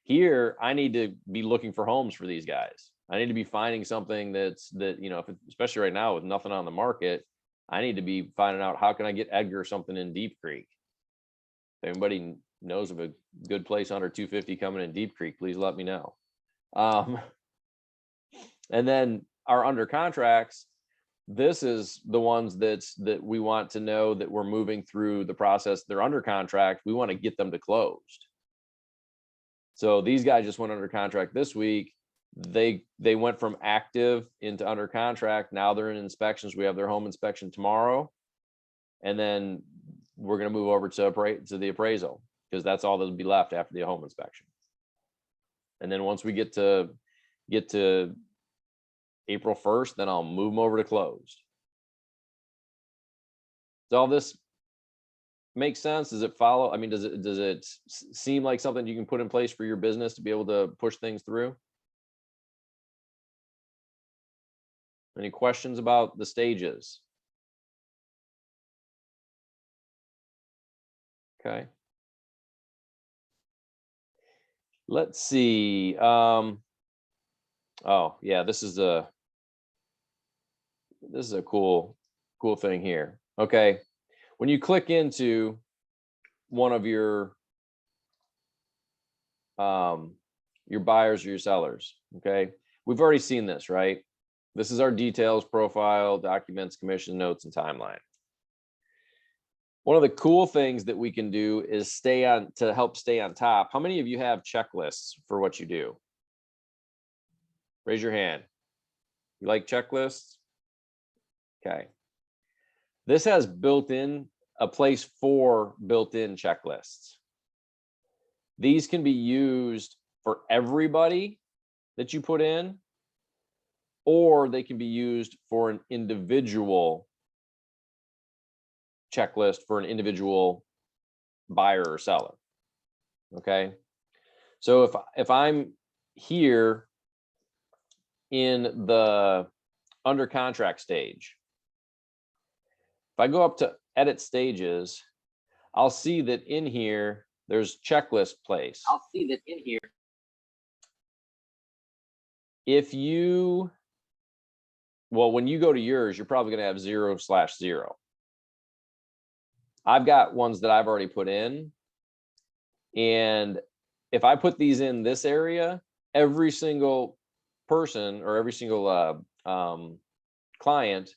here, I need to be looking for homes for these guys. I need to be finding something that, you know, especially right now with nothing on the market, I need to be finding out how can I get Edgar something in Deep Creek. If anybody knows of a good place under 250 coming in Deep Creek, please let me know. And then our under contracts, this is the ones that we want to know that we're moving through the process. They're under contract. We want to get them to closed. So these guys just went under contract this week. They went from active into under contract. Now they're in inspections. We have their home inspection tomorrow. And then we're going to move over to the appraisal, because that's all that'll be left after the home inspection. And then once we get to April 1st, then I'll move them over to closed. Does all this make sense? Does it follow? I mean, does it seem like something you can put in place for your business to be able to push things through? Any questions about the stages? Okay. Let's see. Oh yeah, this is a cool thing here. Okay. When you click into one of your buyers or your sellers, okay, we've already seen this, right? This is our details, profile, documents, commission notes, and timeline. One of the cool things that we can do is to help stay on top. How many of you have checklists for what you do? Raise your hand. You like checklists? Okay. This has built-in a place for built-in checklists. These can be used for everybody that you put in, or they can be used for an individual checklist for an individual buyer or seller. Okay. So if I'm here in the under contract stage, if I go up to edit stages, I'll see that in here, there's checklist place. I'll see that in here. When you go to yours, you're probably going to have 0/0. I've got ones that I've already put in. And if I put these in this area, every single person or every single client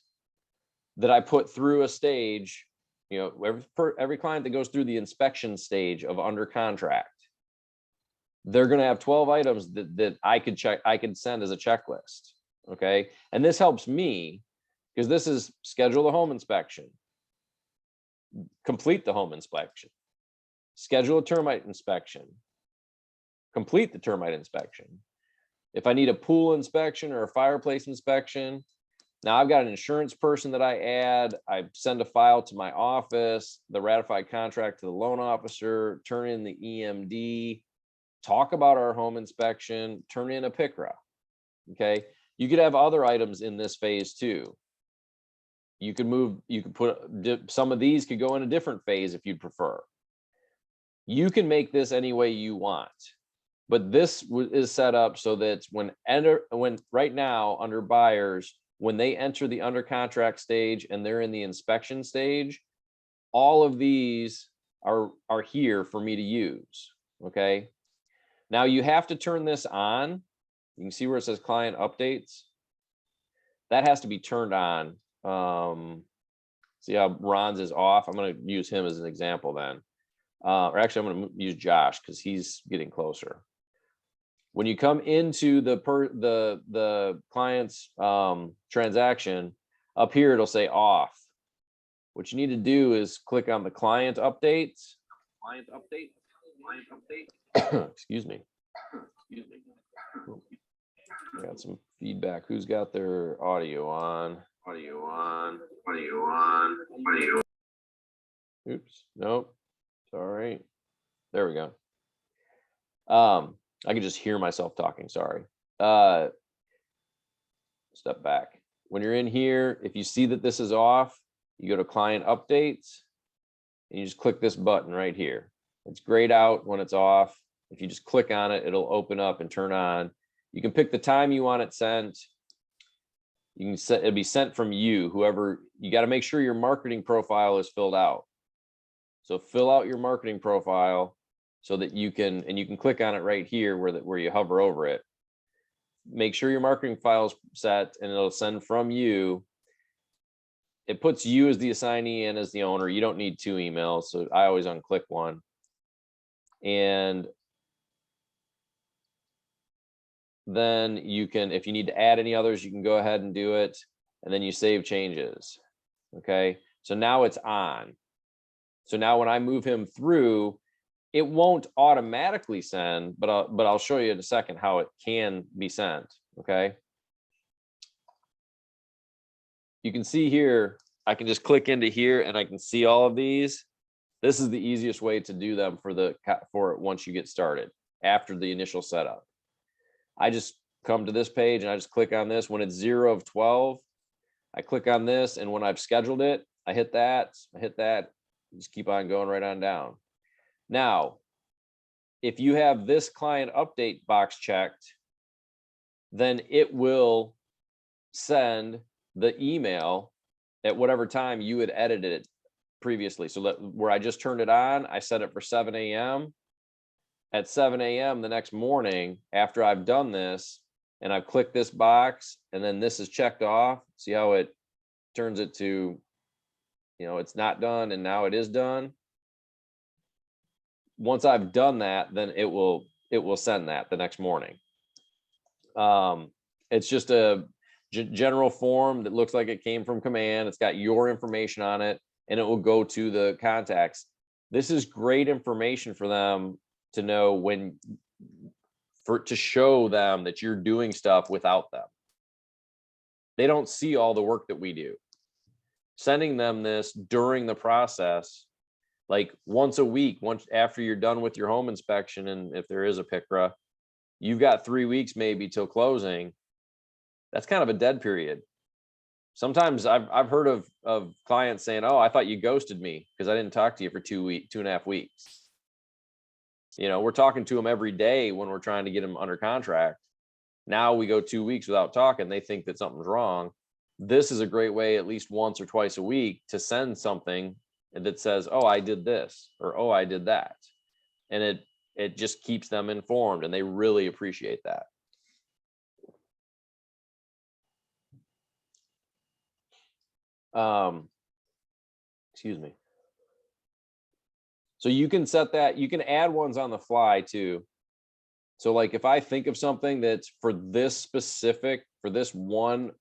that I put through a stage, you know, every client that goes through the inspection stage of under contract, they're going to have 12 items that I could send as a checklist. Okay. And this helps me because this is schedule the home inspection, complete the home inspection, schedule a termite inspection, complete the termite inspection. If I need a pool inspection or a fireplace inspection, now I've got an insurance person that I add. I send a file to my office, the ratified contract to the loan officer, turn in the EMD, talk about our home inspection, turn in a PICRA. Okay. You could have other items in this phase too. You could put some of these could go in a different phase if you'd prefer. You can make this any way you want. But this is set up so that when right now under buyers, when they enter the under contract stage and they're in the inspection stage, all of these are here for me to use. Okay. Now you have to turn this on. You can see where it says client updates. That has to be turned on. See how Ron's is off? I'm going to use him as an example then. Or actually, I'm going to use Josh because he's getting closer. When you come into the client's transaction, up here it'll say off. What you need to do is click on the client updates. Excuse me. I got some feedback. Who's got their audio on? Oops. Nope. Sorry. There we go. I can just hear myself talking. Sorry. Step back. When you're in here, if you see that this is off, you go to client updates and you just click this button right here. It's grayed out when it's off. If you just click on it, it'll open up and turn on. You can pick the time you want it sent. You can set, it'll be sent from you, whoever. You got to make sure your marketing profile is filled out. So fill out your marketing profile so that you can, and you can click on it right here where you hover over it. Make sure your marketing file is set and it'll send from you. It puts you as the assignee and as the owner. You don't need 2 emails. So I always unclick one. And then you can, if you need to add any others, you can go ahead and do it. And then you save changes. Okay. So now it's on. So now when I move him through, it won't automatically send, but I'll show you in a second how it can be sent. Okay. You can see here, I can just click into here and I can see all of these. This is the easiest way to do them for it once you get started after the initial setup. I just come to this page and I just click on this. When it's 0 of 12, I click on this, and when I've scheduled it, I hit that, just keep on going right on down. Now, if you have this client update box checked, then it will send the email at whatever time you had edited it previously. So where I just turned it on, I set it for 7 a.m. At 7 a.m. the next morning, after I've done this and I've clicked this box and then this is checked off, see how it turns it to, it's not done and now it is done. Once I've done that, then it will send that the next morning. It's just a general form that looks like it came from command. It's got your information on it and it will go to the contacts. This is great information for them to know to show them that you're doing stuff without them. They don't see all the work that we do. Sending them this during the process, like once a week, once after you're done with your home inspection, and if there is a PICRA, you've got 3 weeks maybe till closing. That's kind of a dead period. Sometimes I've heard of clients saying, "Oh, I thought you ghosted me because I didn't talk to you for 2.5 weeks." We're talking to them every day when we're trying to get them under contract. Now we go 2 weeks without talking. They think that something's wrong. This is a great way, at least once or twice a week, to send something that says, "Oh, I did this," or "Oh, I did that." And it just keeps them informed, and they really appreciate that. Excuse me. So you can set that, you can add ones on the fly too. So like if I think of something that's for this one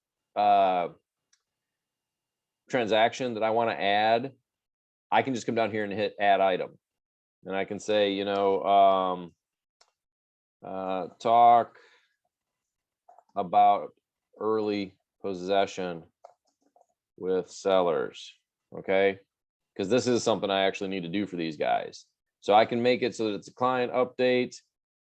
transaction that I want to add, I can just come down here and hit add item. And I can say, talk about early possession with sellers. Okay. Because this is something I actually need to do for these guys. So I can make it so that it's a client update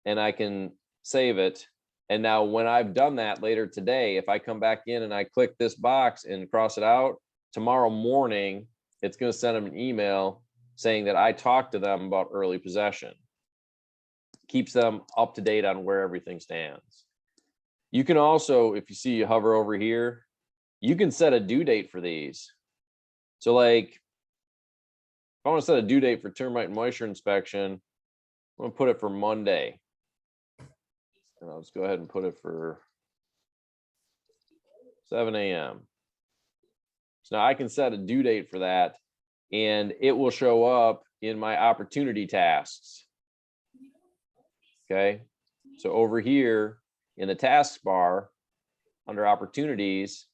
and I can save it. And now when I've done that later today, if I come back in and I click this box and cross it out, tomorrow morning, it's going to send them an email saying that I talked to them about early possession. keeps them up to date on where everything stands. You can also, if you hover over here, you can set a due date for these. So like, if I want to set a due date for termite and moisture inspection, I'm going to put it for Monday. And I'll just go ahead and put it for 7 a.m. So now I can set a due date for that, and it will show up in my opportunity tasks. Okay. So over here in the tasks bar under opportunities,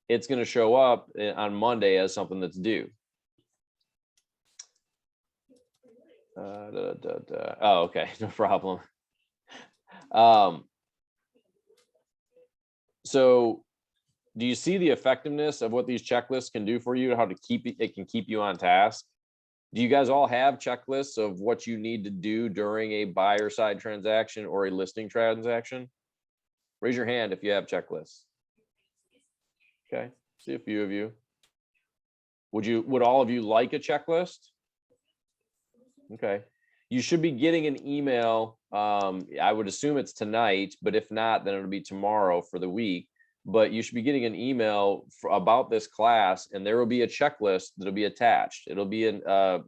it's going to show up on Monday as something that's due. Oh, okay, no problem. So do you see the effectiveness of what these checklists can do for you, how to it can keep you on task? Do you guys all have checklists of what you need to do during a buyer side transaction or a listing transaction? Raise your hand if you have checklists. Okay, see a few of you. Would all of you like a checklist? Okay, you should be getting an email. I would assume it's tonight, but if not, then it'll be tomorrow for the week. But you should be getting an email about this class, and there will be a checklist that'll be attached. It'll be an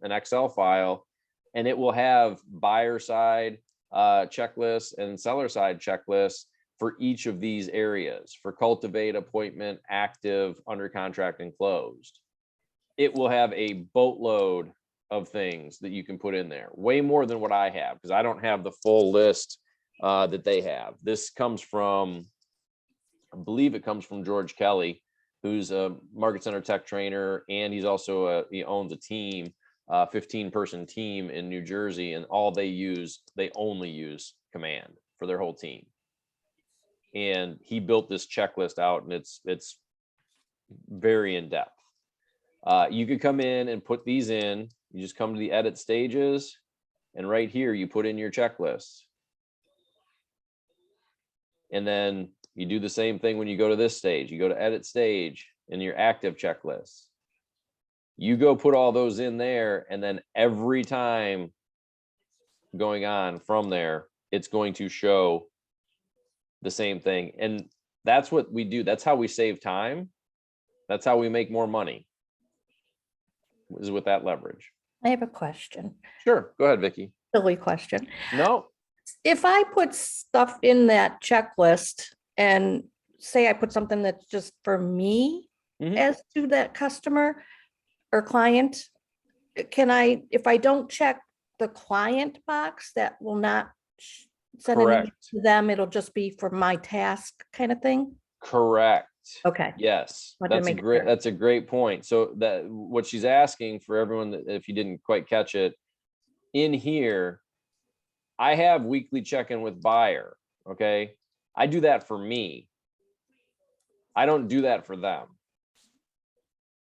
Excel file, and it will have buyer side checklists and seller side checklists for each of these areas, for cultivate, appointment, active, under contract, and closed. It will have a boatload of things that you can put in there, way more than what I have, because I don't have the full list that they have. This comes from, I believe it comes from George Kelly, who's a market center tech trainer, and he's also he owns a team, 15-person team in New Jersey, and they only use Command for their whole team. And he built this checklist out, and it's very in depth. You could come in and put these in. You just come to the edit stages, and right here you put in your checklist. And then you do the same thing when you go to this stage. You go to edit stage in your active checklist. You go put all those in there, and then every time going on from there, it's going to show the same thing. And that's what we do. That's how we save time. That's how we make more money, is with that leverage. I have a question. Sure. Go ahead, Vicky. Silly question. No. If I put stuff in that checklist and say I put something that's just for me Mhm. as to that customer or client, can I, if I don't check the client box, that will not send anything Correct. to them? It'll just be for my task kind of thing? Correct. Okay. Yes, Wanted to that's a make great sure. that's a great point. So that what she's asking for everyone, that if you didn't quite catch it, in here, I have weekly check-in with buyer. Okay, I do that for me. I don't do that for them.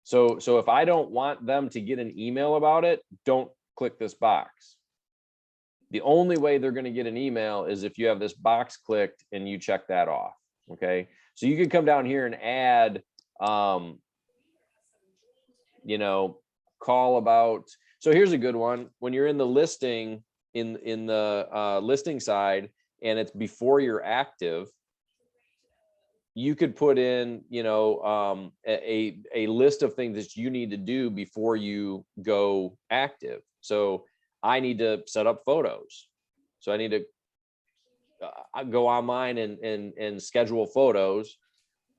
So if I don't want them to get an email about it, don't click this box. The only way they're going to get an email is if you have this box clicked and you check that off. Okay, so you can come down here and add, call about. So here's a good one. When you're in the listing, in the listing side, and it's before you're active, you could put in, a list of things that you need to do before you go active. So I need to set up photos. So I need to go online and schedule photos.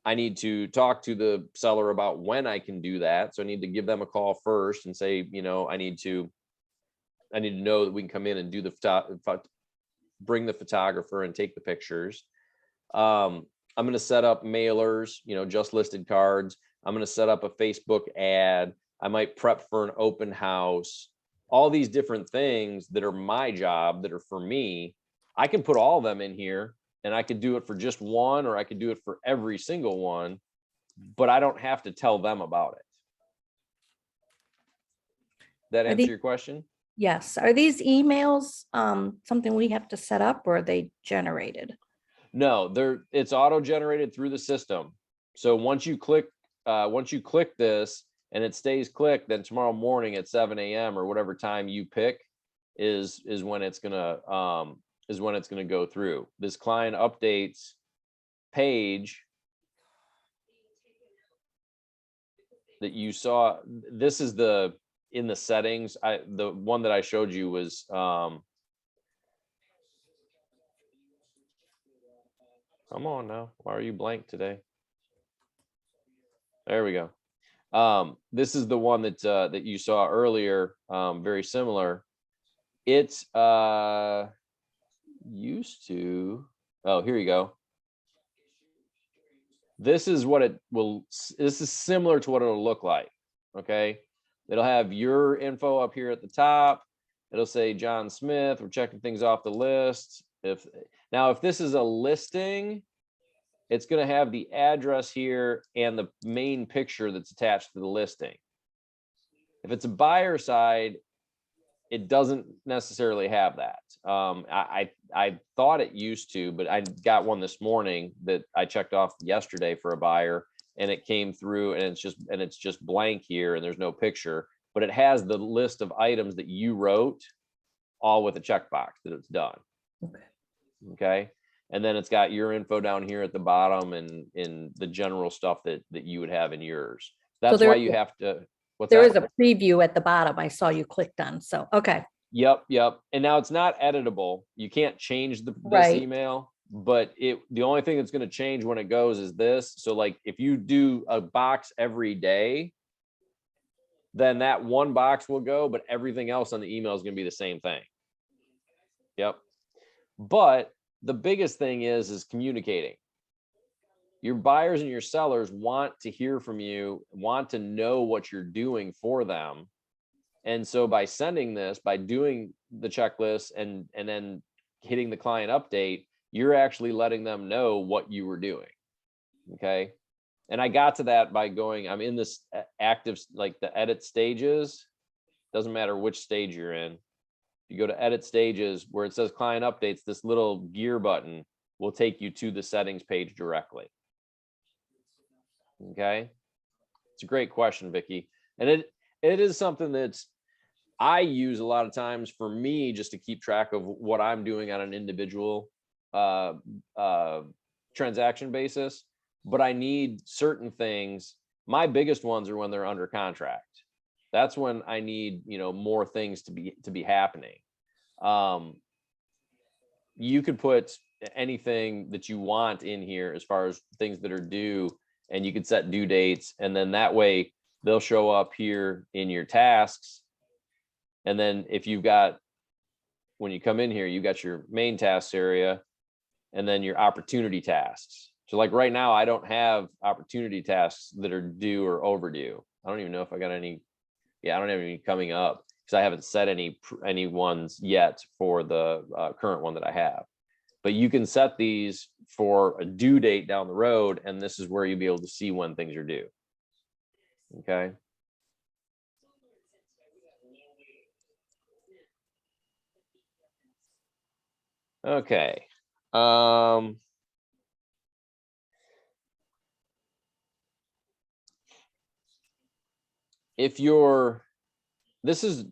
I need to talk to the seller about when I can do that. So I need to give them a call first and say, I need to know that we can come in and do bring the photographer and take the pictures. I'm going to set up mailers, just listed cards. I'm going to set up a Facebook ad. I might prep for an open house. All these different things that are my job, that are for me, I can put all of them in here, and I could do it for just one, or I could do it for every single one, but I don't have to tell them about it. That answer your question? Yes. Are these emails something we have to set up, or are they generated? No, it's auto-generated through the system. So once you click this and it stays clicked, then tomorrow morning at 7 a.m. or whatever time you pick is when it's gonna is when it's going to go through. This client updates page that you saw, this is in the settings. The one that I showed you was come on now, why are you blank today? There we go. This is the one that that you saw earlier, very similar. It's used to, oh, here you go. This is what it will, this is similar to what it'll look like. Okay. It'll have your info up here at the top. It'll say John Smith, we're checking things off the list. If this is a listing, it's going to have the address here and the main picture that's attached to the listing. If it's a buyer side, it doesn't necessarily have that. I thought it used to, but I got one this morning that I checked off yesterday for a buyer, and it came through, and it's just blank here, and there's no picture, but it has the list of items that you wrote, all with a checkbox that it's done. Okay. And then it's got your info down here at the bottom, and in the general stuff that you would have in yours. That's why you have to. There is a preview at the bottom I saw you clicked on, so, okay. Yep. And now it's not editable. You can't change this Right. email, but the only thing that's going to change when it goes is this. So like if you do a box every day, then that one box will go, but everything else on the email is going to be the same thing. Yep. But the biggest thing is communicating. Your buyers and your sellers want to hear from you, want to know what you're doing for them. And so by sending this, by doing the checklist and then hitting the client update, you're actually letting them know what you were doing. Okay. And I got to that by going, I'm in this active, like the edit stages, doesn't matter which stage you're in. You go to edit stages where it says client updates, this little gear button will take you to the settings page directly. Okay. It's a great question, Vicky. And it is something that's I use a lot of times for me, just to keep track of what I'm doing on an individual transaction basis. But I need certain things. My biggest ones are when they're under contract. That's when I need, more things to be happening. You could put anything that you want in here as far as things that are due, and you could set due dates, and then that way they'll show up here in your tasks. And then if you've got, when you come in here, you got your main tasks area and then your opportunity tasks. So like right now, I don't have opportunity tasks that are due or overdue. I don't even know if I got any. Yeah, I don't have any coming up because I haven't set any ones yet for the current one that I have. But you can set these for a due date down the road, and this is where you'll be able to see when things are due. Okay. Okay. If you're, this is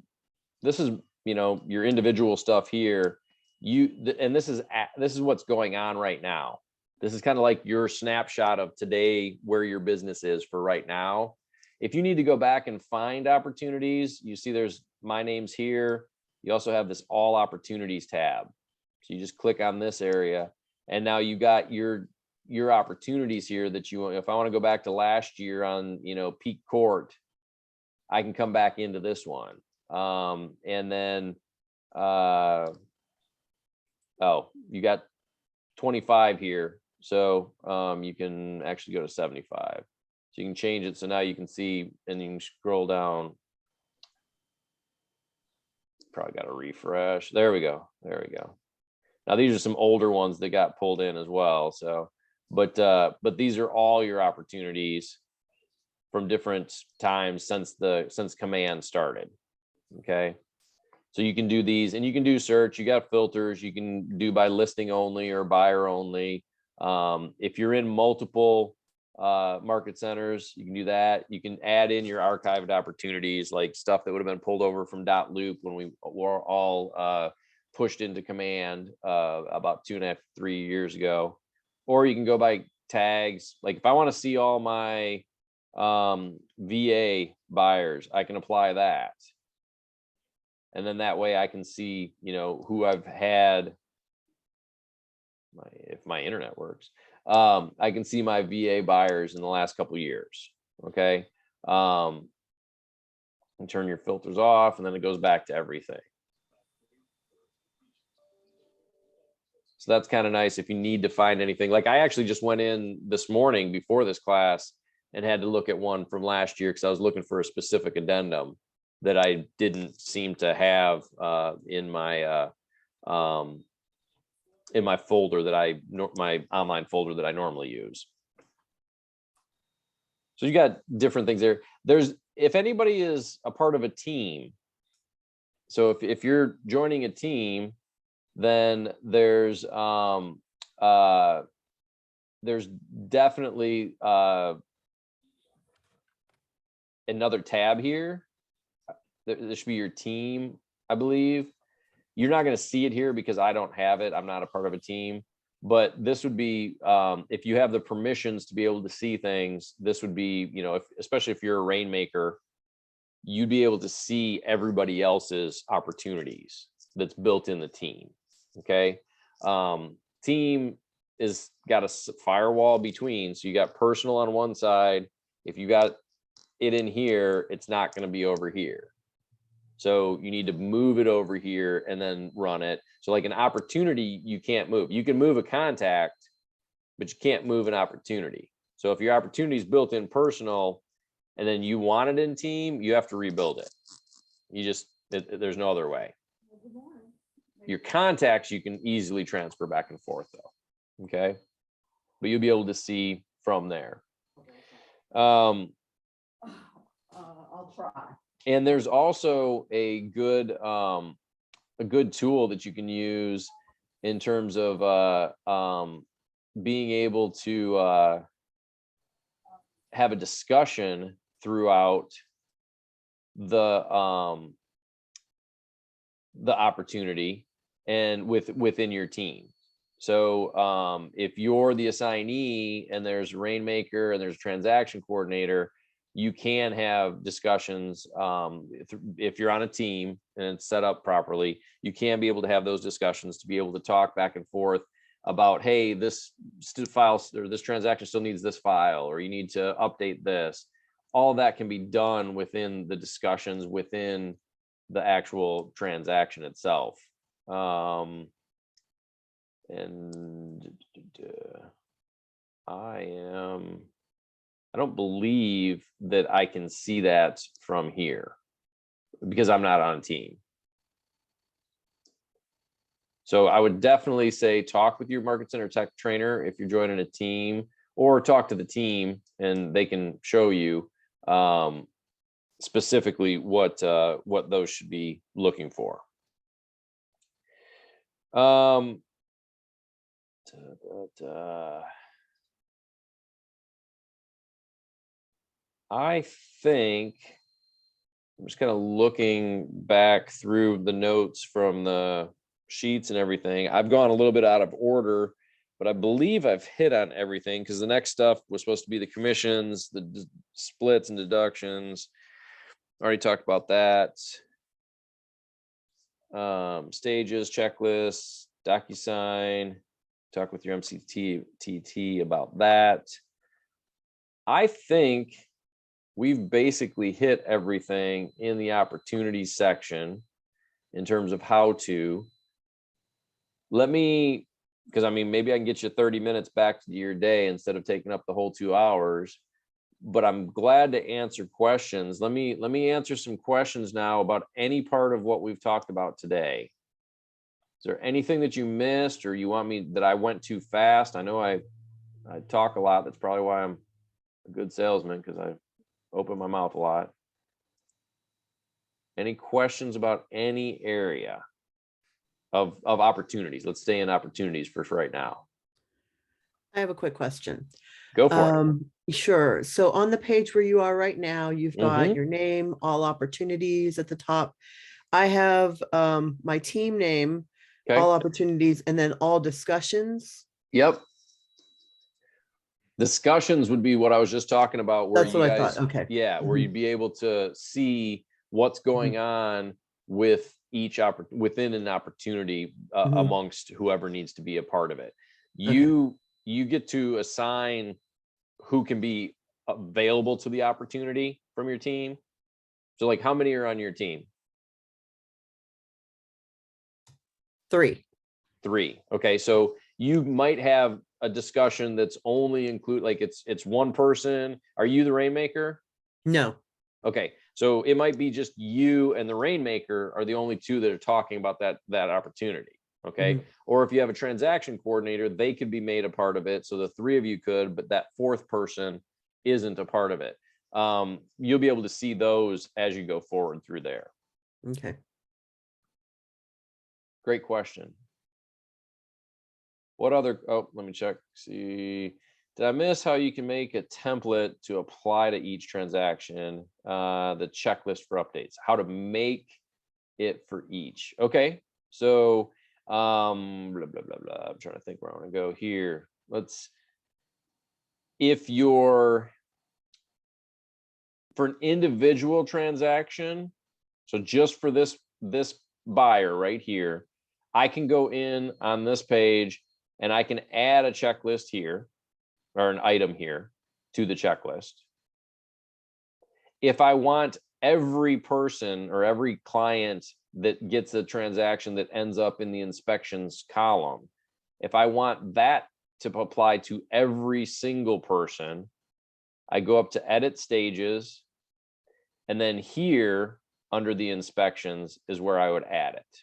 your individual stuff here, and this is what's going on right now. This is kind of like your snapshot of today, where your business is for right now. If you need to go back and find opportunities, you see there's my name's here. You also have this all opportunities tab. So you just click on this area, and now you got your opportunities here that you want. If I want to go back to last year on, Peak Court, I can come back into this one. And then, you got 25 here. So you can actually go to 75. So you can change it. So now you can see, and you can scroll down. Probably got to refresh. There we go. Now these are some older ones that got pulled in as well. So, but these are all your opportunities from different times since command started. Okay. So you can do these, and you can do search. You got filters. You can do by listing only or buyer only. If you're in multiple market centers, you can do that. You can add in your archived opportunities, like stuff that would have been pulled over from .loop when we were all pushed into command about 2.5, 3 years ago. Or you can go by tags. Like if I want to see all my VA buyers, I can apply that. And then that way I can see, you know, who I've had, if my internet works, I can see my VA buyers in the last couple of years. Okay. And turn your filters off, and then it goes back to everything. So that's kind of nice if you need to find anything. Like I actually just went in this morning before this class and had to look at one from last year because I was looking for a specific addendum that I didn't seem to have in my folder that my online folder that I normally use. So you got different things there. If anybody is a part of a team, so if you're joining a team, then there's definitely another tab here. There should be your team, I believe. You're not going to see it here because I don't have it. I'm not a part of a team. But this would be, if you have the permissions to be able to see things, this would be, you know, especially if you're a rainmaker, you'd be able to see everybody else's opportunities that's built in the team. Okay. Team is got a firewall between. So you got personal on one side. If you got it in here, it's not going to be over here. So you need to move it over here and then run it. So like an opportunity, you can't move. You can move a contact, but you can't move an opportunity. So if your opportunity is built in personal and then you want it in team, you have to rebuild it. There's no other way. Your contacts, you can easily transfer back and forth though. Okay. But you'll be able to see from there. I'll try. And there's also a good tool that you can use in terms of being able to have a discussion throughout the opportunity and within your team. So if you're the assignee and there's a rainmaker and there's a transaction coordinator, you can have discussions. If you're on a team and it's set up properly, you can be able to have those discussions to be able to talk back and forth about, hey, this file or this transaction still needs this file, or you need to update this. All that can be done within the discussions within the actual transaction itself. And I don't believe that I can see that from here because I'm not on a team. So I would definitely say talk with your Market Center tech trainer if you're joining a team, or talk to the team and they can show you specifically what those should be looking for. I think I'm just kind of looking back through the notes from the sheets and everything. I've gone a little bit out of order, but I believe I've hit on everything because the next stuff was supposed to be the commissions, the splits and deductions. I already talked about that. Stages, checklists, Docusign. Talk with your MCTT about that. I think we've basically hit everything in the opportunities section in terms of how to. Because I mean, maybe I can get you 30 minutes back to your day instead of taking up the whole 2 hours, but I'm glad to answer questions. Let me answer some questions now about any part of what we've talked about today. Is there anything that you missed or you want me that I went too fast? I know I talk a lot. That's probably why I'm a good salesman, because I open my mouth a lot. Any questions about any area of opportunities? Let's stay in opportunities for right now. I have a quick question. Go for it. Sure. So on the page where you are right now, you've got Mhm. your name, all opportunities at the top. I have my team name, Okay. all opportunities, and then all discussions. Yep. Discussions would be what I was just talking about, where That's you what I guys, thought. Okay. yeah, where Mhm. you'd be able to see what's going on with each within an opportunity Mhm. amongst whoever needs to be a part of it. You get to assign who can be available to the opportunity from your team. So like, how many are on your team? 3. 3. Okay, so you might have a discussion that's only include, like, it's one person. Are you the rainmaker? No. Okay, so it might be just you and the rainmaker are the only 2 that are talking about that opportunity. Okay, or if you have a transaction coordinator, they could be made a part of it. So the 3 of you could, but that 4th person isn't a part of it. You'll be able to see those as you go forward through there. Okay. Great question. What other, oh, let me check, see, did I miss how you can make a template to apply to each transaction? The checklist for updates, how to make it for each. Okay, so blah, blah, blah, blah. I'm trying to think where I want to go here. If you're, for an individual transaction, so just for this buyer right here, I can go in on this page and I can add a checklist here, or an item here to the checklist. If I want every person or every client that gets a transaction that ends up in the inspections column, if I want that to apply to every single person, I go up to edit stages, and then here under the inspections is where I would add it.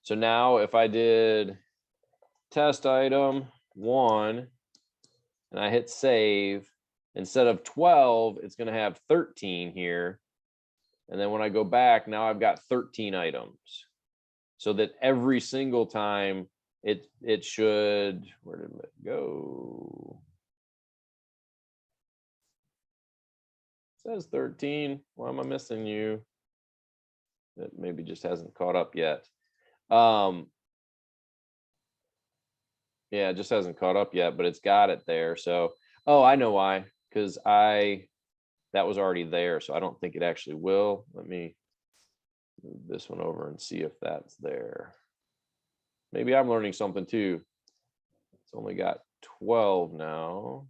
So now if I did test item 1 and I hit save, instead of 12, it's going to have 13 here. And then when I go back, now I've got 13 items. So that every single time it should, where did it go? It says 13. Why am I missing you? That maybe just hasn't caught up yet. Yeah, it just hasn't caught up yet, but it's got it there. So, oh, I know why, because that was already there. So I don't think it actually will. Let me move this one over and see if that's there. Maybe I'm learning something too. It's only got 12 now.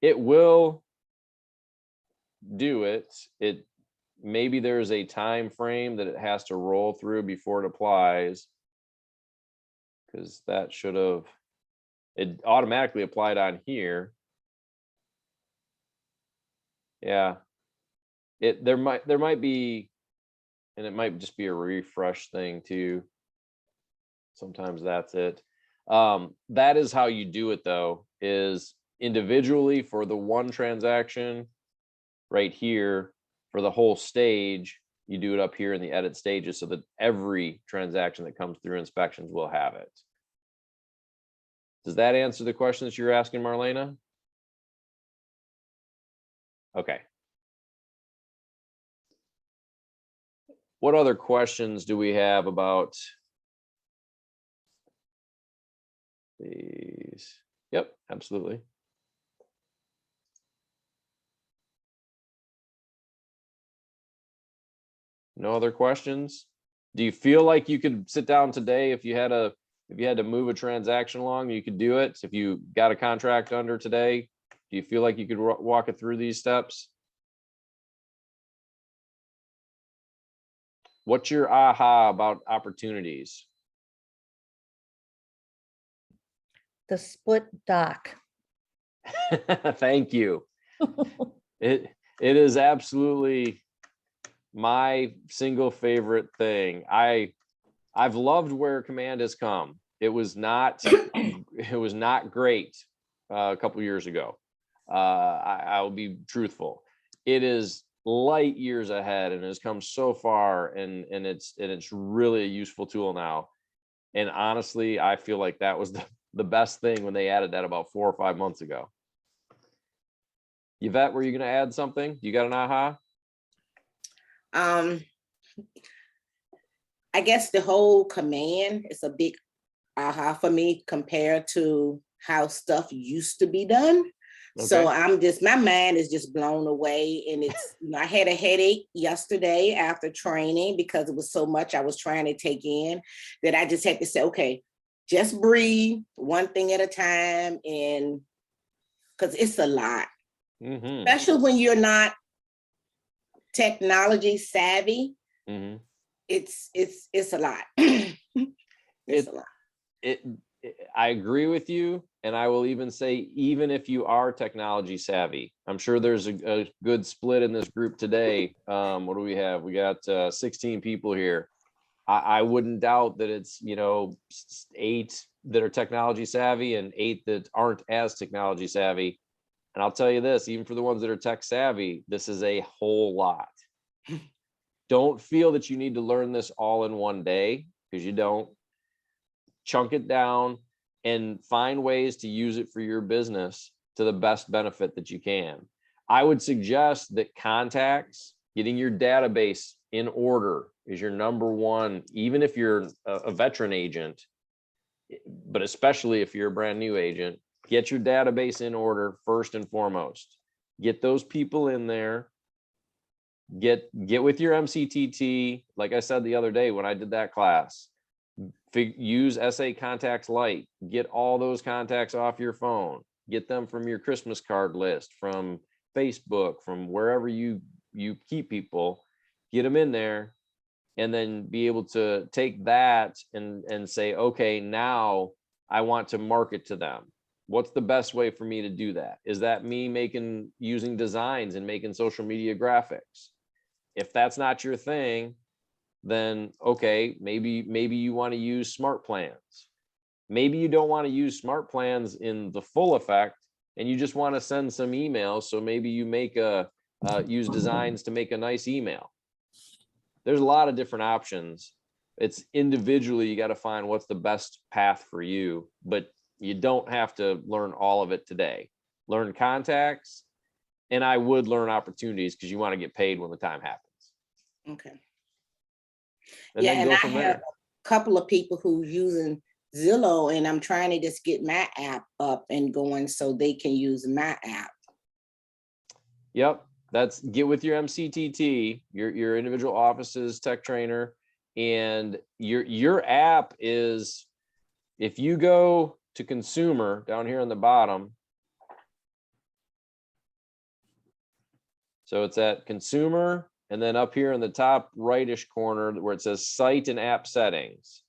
It will do it. Maybe there's a time frame that it has to roll through before it applies, because that should have, it automatically applied on here. Yeah, there might be, and it might just be a refresh thing too. Sometimes that's it. That is how you do it though, is individually for the one transaction right here. For the whole stage, you do it up here in the edit stages so that every transaction that comes through inspections will have it. Does that answer the question that you're asking, Marlena? Okay. What other questions do we have about these? Yep, absolutely. No other questions? Do you feel like you could sit down today if you had to move a transaction along, you could do it? If you got a contract under today, do you feel like you could walk it through these steps? What's your aha about opportunities? The split doc. Thank you. It is absolutely my single favorite thing. I've loved where Command has come. It was not great a couple years ago. I will be truthful. It is light years ahead and has come so far, and it's really a useful tool now. And honestly, I feel like that was the best thing when they added that about 4 or 5 months ago. Yvette, were you going to add something? You got an aha? Um, I guess the whole command is a big aha for me compared to how stuff used to be done. So Okay. my mind is just blown away. And it's, I had a headache yesterday after training because it was so much I was trying to take in that I just had to say, okay, just breathe one thing at a time. And because it's a lot, Mm-hmm. especially when you're not technology savvy, Mm-hmm. it's a lot. It's It, a lot. I agree with you. And I will even say, even if you are technology savvy, I'm sure there's a good split in this group today. What do we have? We got 16 people here. I wouldn't doubt that it's, 8 that are technology savvy and 8 that aren't as technology savvy. And I'll tell you this, even for the ones that are tech savvy, this is a whole lot. Don't feel that you need to learn this all in one day, because you don't. Chunk it down and find ways to use it for your business to the best benefit that you can. I would suggest that contacts, getting your database in order, is your number one, even if you're a veteran agent, but especially if you're a brand new agent. Get your database in order first and foremost. Get those people in there. Get with your MCTT. Like I said the other day when I did that class, use SA Contacts Lite. Get all those contacts off your phone. Get them from your Christmas card list, from Facebook, from wherever you keep people. Get them in there, and then be able to take that and say, okay, now I want to market to them. What's the best way for me to do that? Is that me using designs and making social media graphics? If that's not your thing, then okay, maybe you want to use smart plans. Maybe you don't want to use smart plans in the full effect, and you just want to send some emails. So maybe you use designs to make a nice email. There's a lot of different options. It's individually, you got to find what's the best path for you, but you don't have to learn all of it today. Learn contacts, and I would learn opportunities, because you want to get paid when the time happens. Okay. And Yeah, then and go I from have there. a couple of people who using Zillow, and I'm trying to just get my app up and going so they can use my app. Yep. That's get with your MCTT, your individual offices tech trainer, and your app is, if you go to consumer down here on the bottom, so it's at consumer, and then up here in the top rightish corner where it says site and app settings,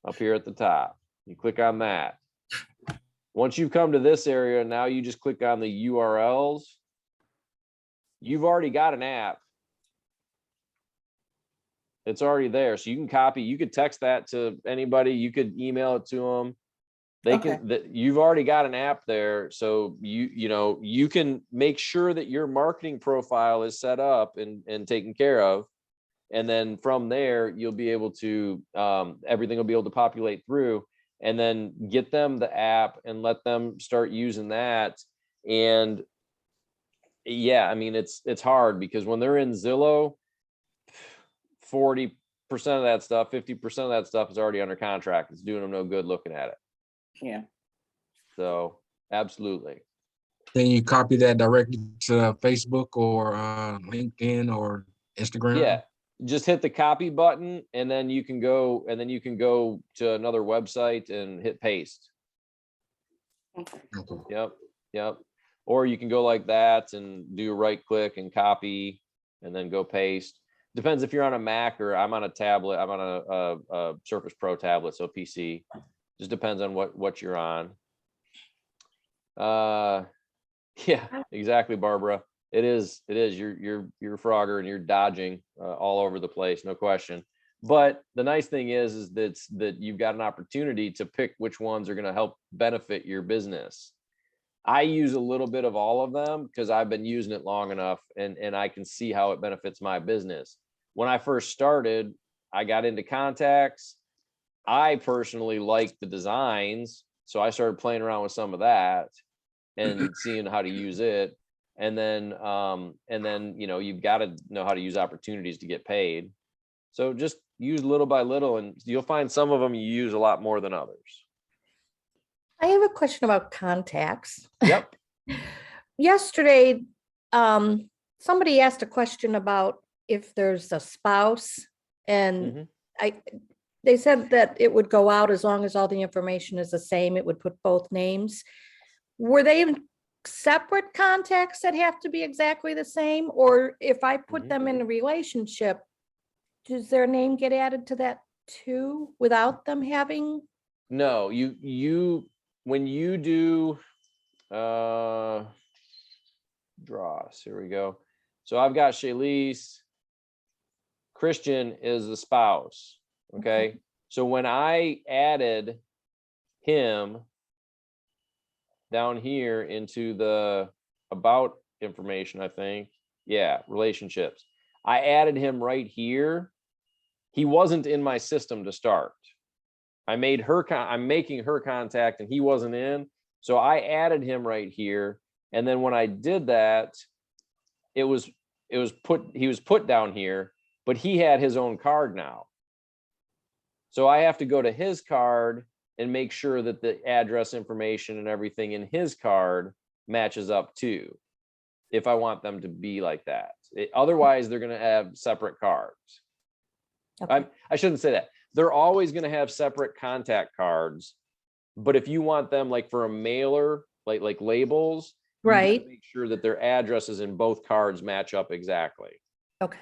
up here at the top, you click on that. Once you've come to this area, now you just click on the URLs. You've already got an app. It's already there. So you can copy, you could text that to anybody, you could email it to them. They can, you've already got an app there. So you can make sure that your marketing profile is set up and taken care of. And then from there, you'll be able to, everything will be able to populate through, and then get them the app and let them start using that. And yeah, I mean, it's hard, because when they're in Zillow, 40% of that stuff, 50% of that stuff is already under contract. It's doing them no good looking at it. Yeah. So absolutely. Can you copy that directly to Facebook or LinkedIn or Instagram? Yeah. Just hit the copy button, and then you can go to another website and hit paste. Okay. Yep. Or you can go like that and do a right click and copy, and then go paste. Depends if you're on a Mac or I'm on a tablet. I'm on a Surface Pro tablet, so PC. Just depends on what you're on. Yeah, exactly, Barbara. It is. You're Frogger, and you're dodging all over the place, no question. But the nice thing is that you've got an opportunity to pick which ones are going to help benefit your business. I use a little bit of all of them because I've been using it long enough, and I can see how it benefits my business. When I first started, I got into contacts. I personally liked the designs, so I started playing around with some of that and seeing how to use it. And then, you know, you've got to know how to use opportunities to get paid. So just use little by little, and you'll find some of them you use a lot more than others. I have a question about contacts. Yep. Yesterday, somebody asked a question about if there's a spouse, and Mhm. they said that it would go out as long as all the information is the same. It would put both names. Were they in separate contacts that have to be exactly the same? Or if I put them in a relationship, does their name get added to that too without them having? No, when you do draws, here we go. So I've got Shaylease. Christian is the spouse. Okay. So when I added him down here into the about information, I think, yeah, relationships, I added him right here. He wasn't in my system to start. I'm making her contact and he wasn't in. So I added him right here. And then when I did that, he was put down here, but he had his own card now. So I have to go to his card and make sure that the address information and everything in his card matches up too, if I want them to be like that. Otherwise, they're going to have separate cards. Okay. I shouldn't say that. They're always going to have separate contact cards. But if you want them like for a mailer, like labels, you gotta Right. make sure that their addresses in both cards match up exactly. Okay.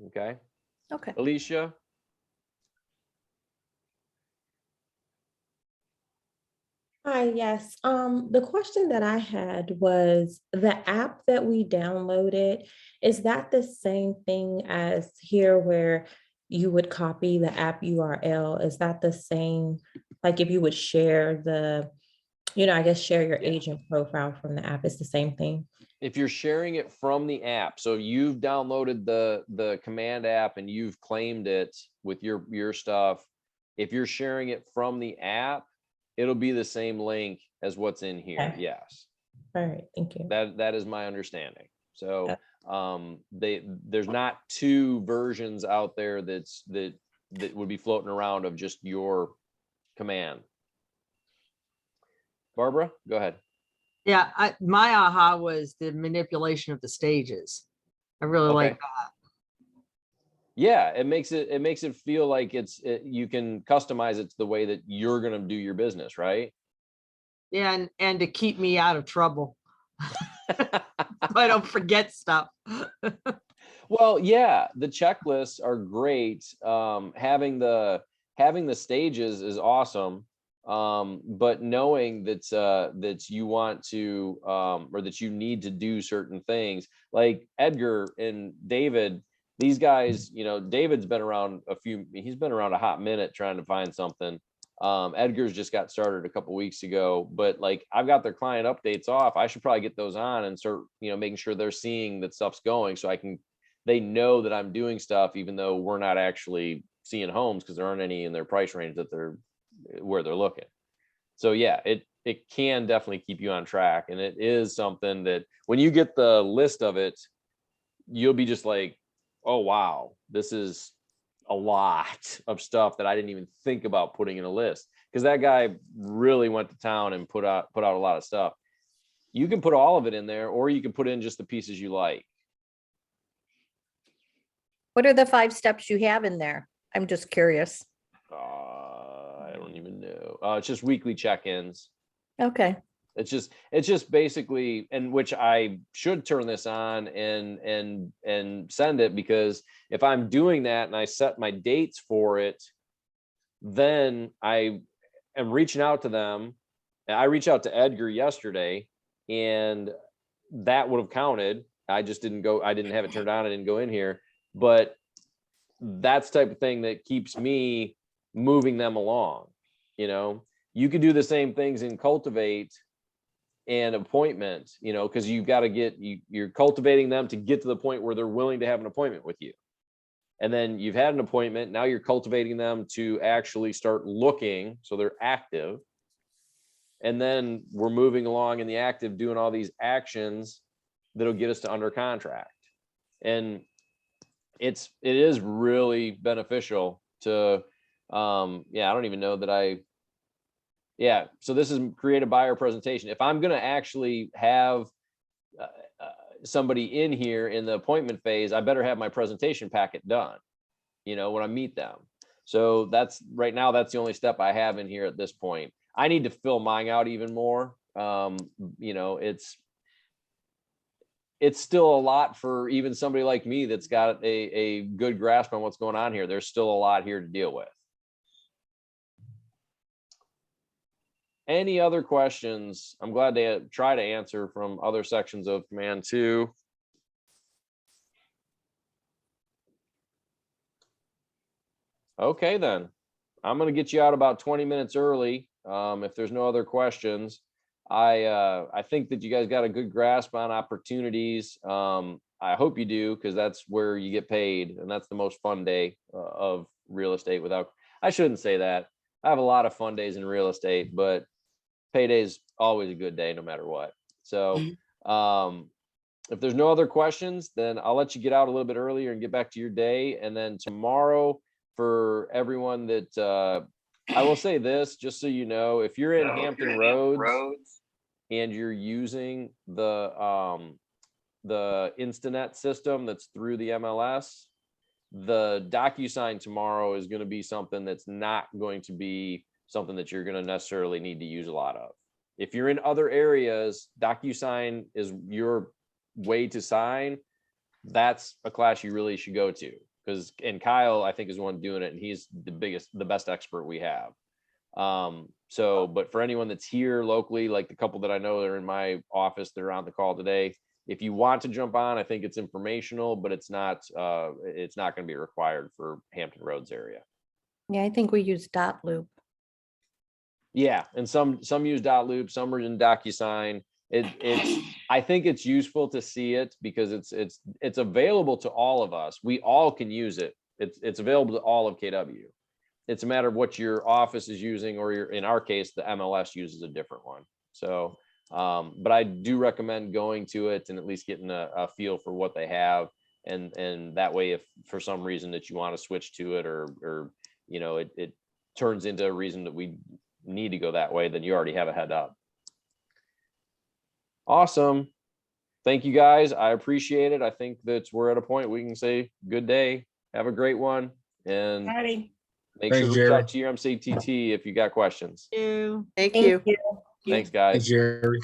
Okay. Okay. Alicia? Hi, yes. The question that I had was the app that we downloaded, is that the same thing as here where you would copy the app URL? Is that the same, like if you would share I guess share your Yeah. agent profile from the app, it's the same thing? If you're sharing it from the app, so you've downloaded the command app and you've claimed it with your stuff, if you're sharing it from the app, it'll be the same link as what's in here. Okay. Yes. All right, thank you. That is my understanding. So there's not two versions out there that would be floating around of just your command. Barbara, go ahead. Yeah, my aha was the manipulation of the stages. I really like that. Yeah, it makes it feel like you can customize it to the way that you're going to do your business, right? Yeah, and to keep me out of trouble. So I don't forget stuff. Well, yeah, the checklists are great. Having the stages is awesome. But knowing that you want to or that you need to do certain things, like Edgar and David, these guys, David's been around he's been around a hot minute trying to find something. Edgar's just got started a couple weeks ago, but like I've got their client updates off. I should probably get those on and start, making sure they're seeing that stuff's going, so they know that I'm doing stuff, even though we're not actually seeing homes because there aren't any in their price range where they're looking. So yeah, it can definitely keep you on track. And it is something that when you get the list of it, you'll be just like, oh, wow, this is a lot of stuff that I didn't even think about putting in a list, because that guy really went to town and put out a lot of stuff. You can put all of it in there, or you can put in just the pieces you like. What are the 5 steps you have in there? I'm just curious. I don't even know. It's just weekly check-ins. Okay. It's just basically, and which I should turn this on and send it, because if I'm doing that and I set my dates for it, then I am reaching out to them. And I reached out to Edgar yesterday, and that would have counted. I didn't have it turned on. I didn't go in here, but that's the type of thing that keeps me moving them along. You could do the same things in Cultivate and Appointment, because you've got to you're cultivating them to get to the point where they're willing to have an appointment with you. And then you've had an appointment. Now you're cultivating them to actually start looking, so they're active. And then we're moving along in the active, doing all these actions that'll get us to under contract. And it is really beneficial to, yeah, I don't even know that yeah, so this is create a buyer presentation. If I'm going to actually have somebody in here in the appointment phase, I better have my presentation packet done, when I meet them. So right now, that's the only step I have in here at this point. I need to fill mine out even more. It's still a lot for even somebody like me that's got a good grasp on what's going on here. There's still a lot here to deal with. Any other questions? I'm glad to try to answer from other sections of Command 2. Okay, then. I'm going to get you out about 20 minutes early. If there's no other questions, I think that you guys got a good grasp on opportunities. I hope you do, because that's where you get paid, and that's the most fun day of real estate. I shouldn't say that. I have a lot of fun days in real estate, but payday is always a good day no matter what. So if there's no other questions, then I'll let you get out a little bit earlier and get back to your day. And then tomorrow, for everyone that I will say this, just so you know, if you're in Hampton Roads and you're using the Instanet system that's through the MLS, the Docusign tomorrow is going to be something that's not going to be something that you're going to necessarily need to use a lot of. If you're in other areas, Docusign is your way to sign. That's a class you really should go to, and Kyle, I think, is the one doing it, and he's the best expert we have. But for anyone that's here locally, like the couple that I know that are in my office, they're on the call today. If you want to jump on, I think it's informational, but it's not going to be required for Hampton Roads area. Yeah, I think we use dot loop. Yeah, and some use .loop, some are in DocuSign. I think it's useful to see it because it's available to all of us. We all can use it. It's available to all of KW. It's a matter of what your office is using, or in our case, the MLS uses a different one. So, but I do recommend going to it and at least getting a feel for what they have, and that way, if for some reason that you want to switch to it, or it turns into a reason that we need to go that way, then you already have a head up. Awesome. Thank you, guys. I appreciate it. I think that we're at a point we can say good day. Have a great one. And Alrighty. make Thanks, sure to reach Jerry. out to your MCTT if you got questions. You. Thank Thank you. you. Thanks, Thanks, guys. Jerry.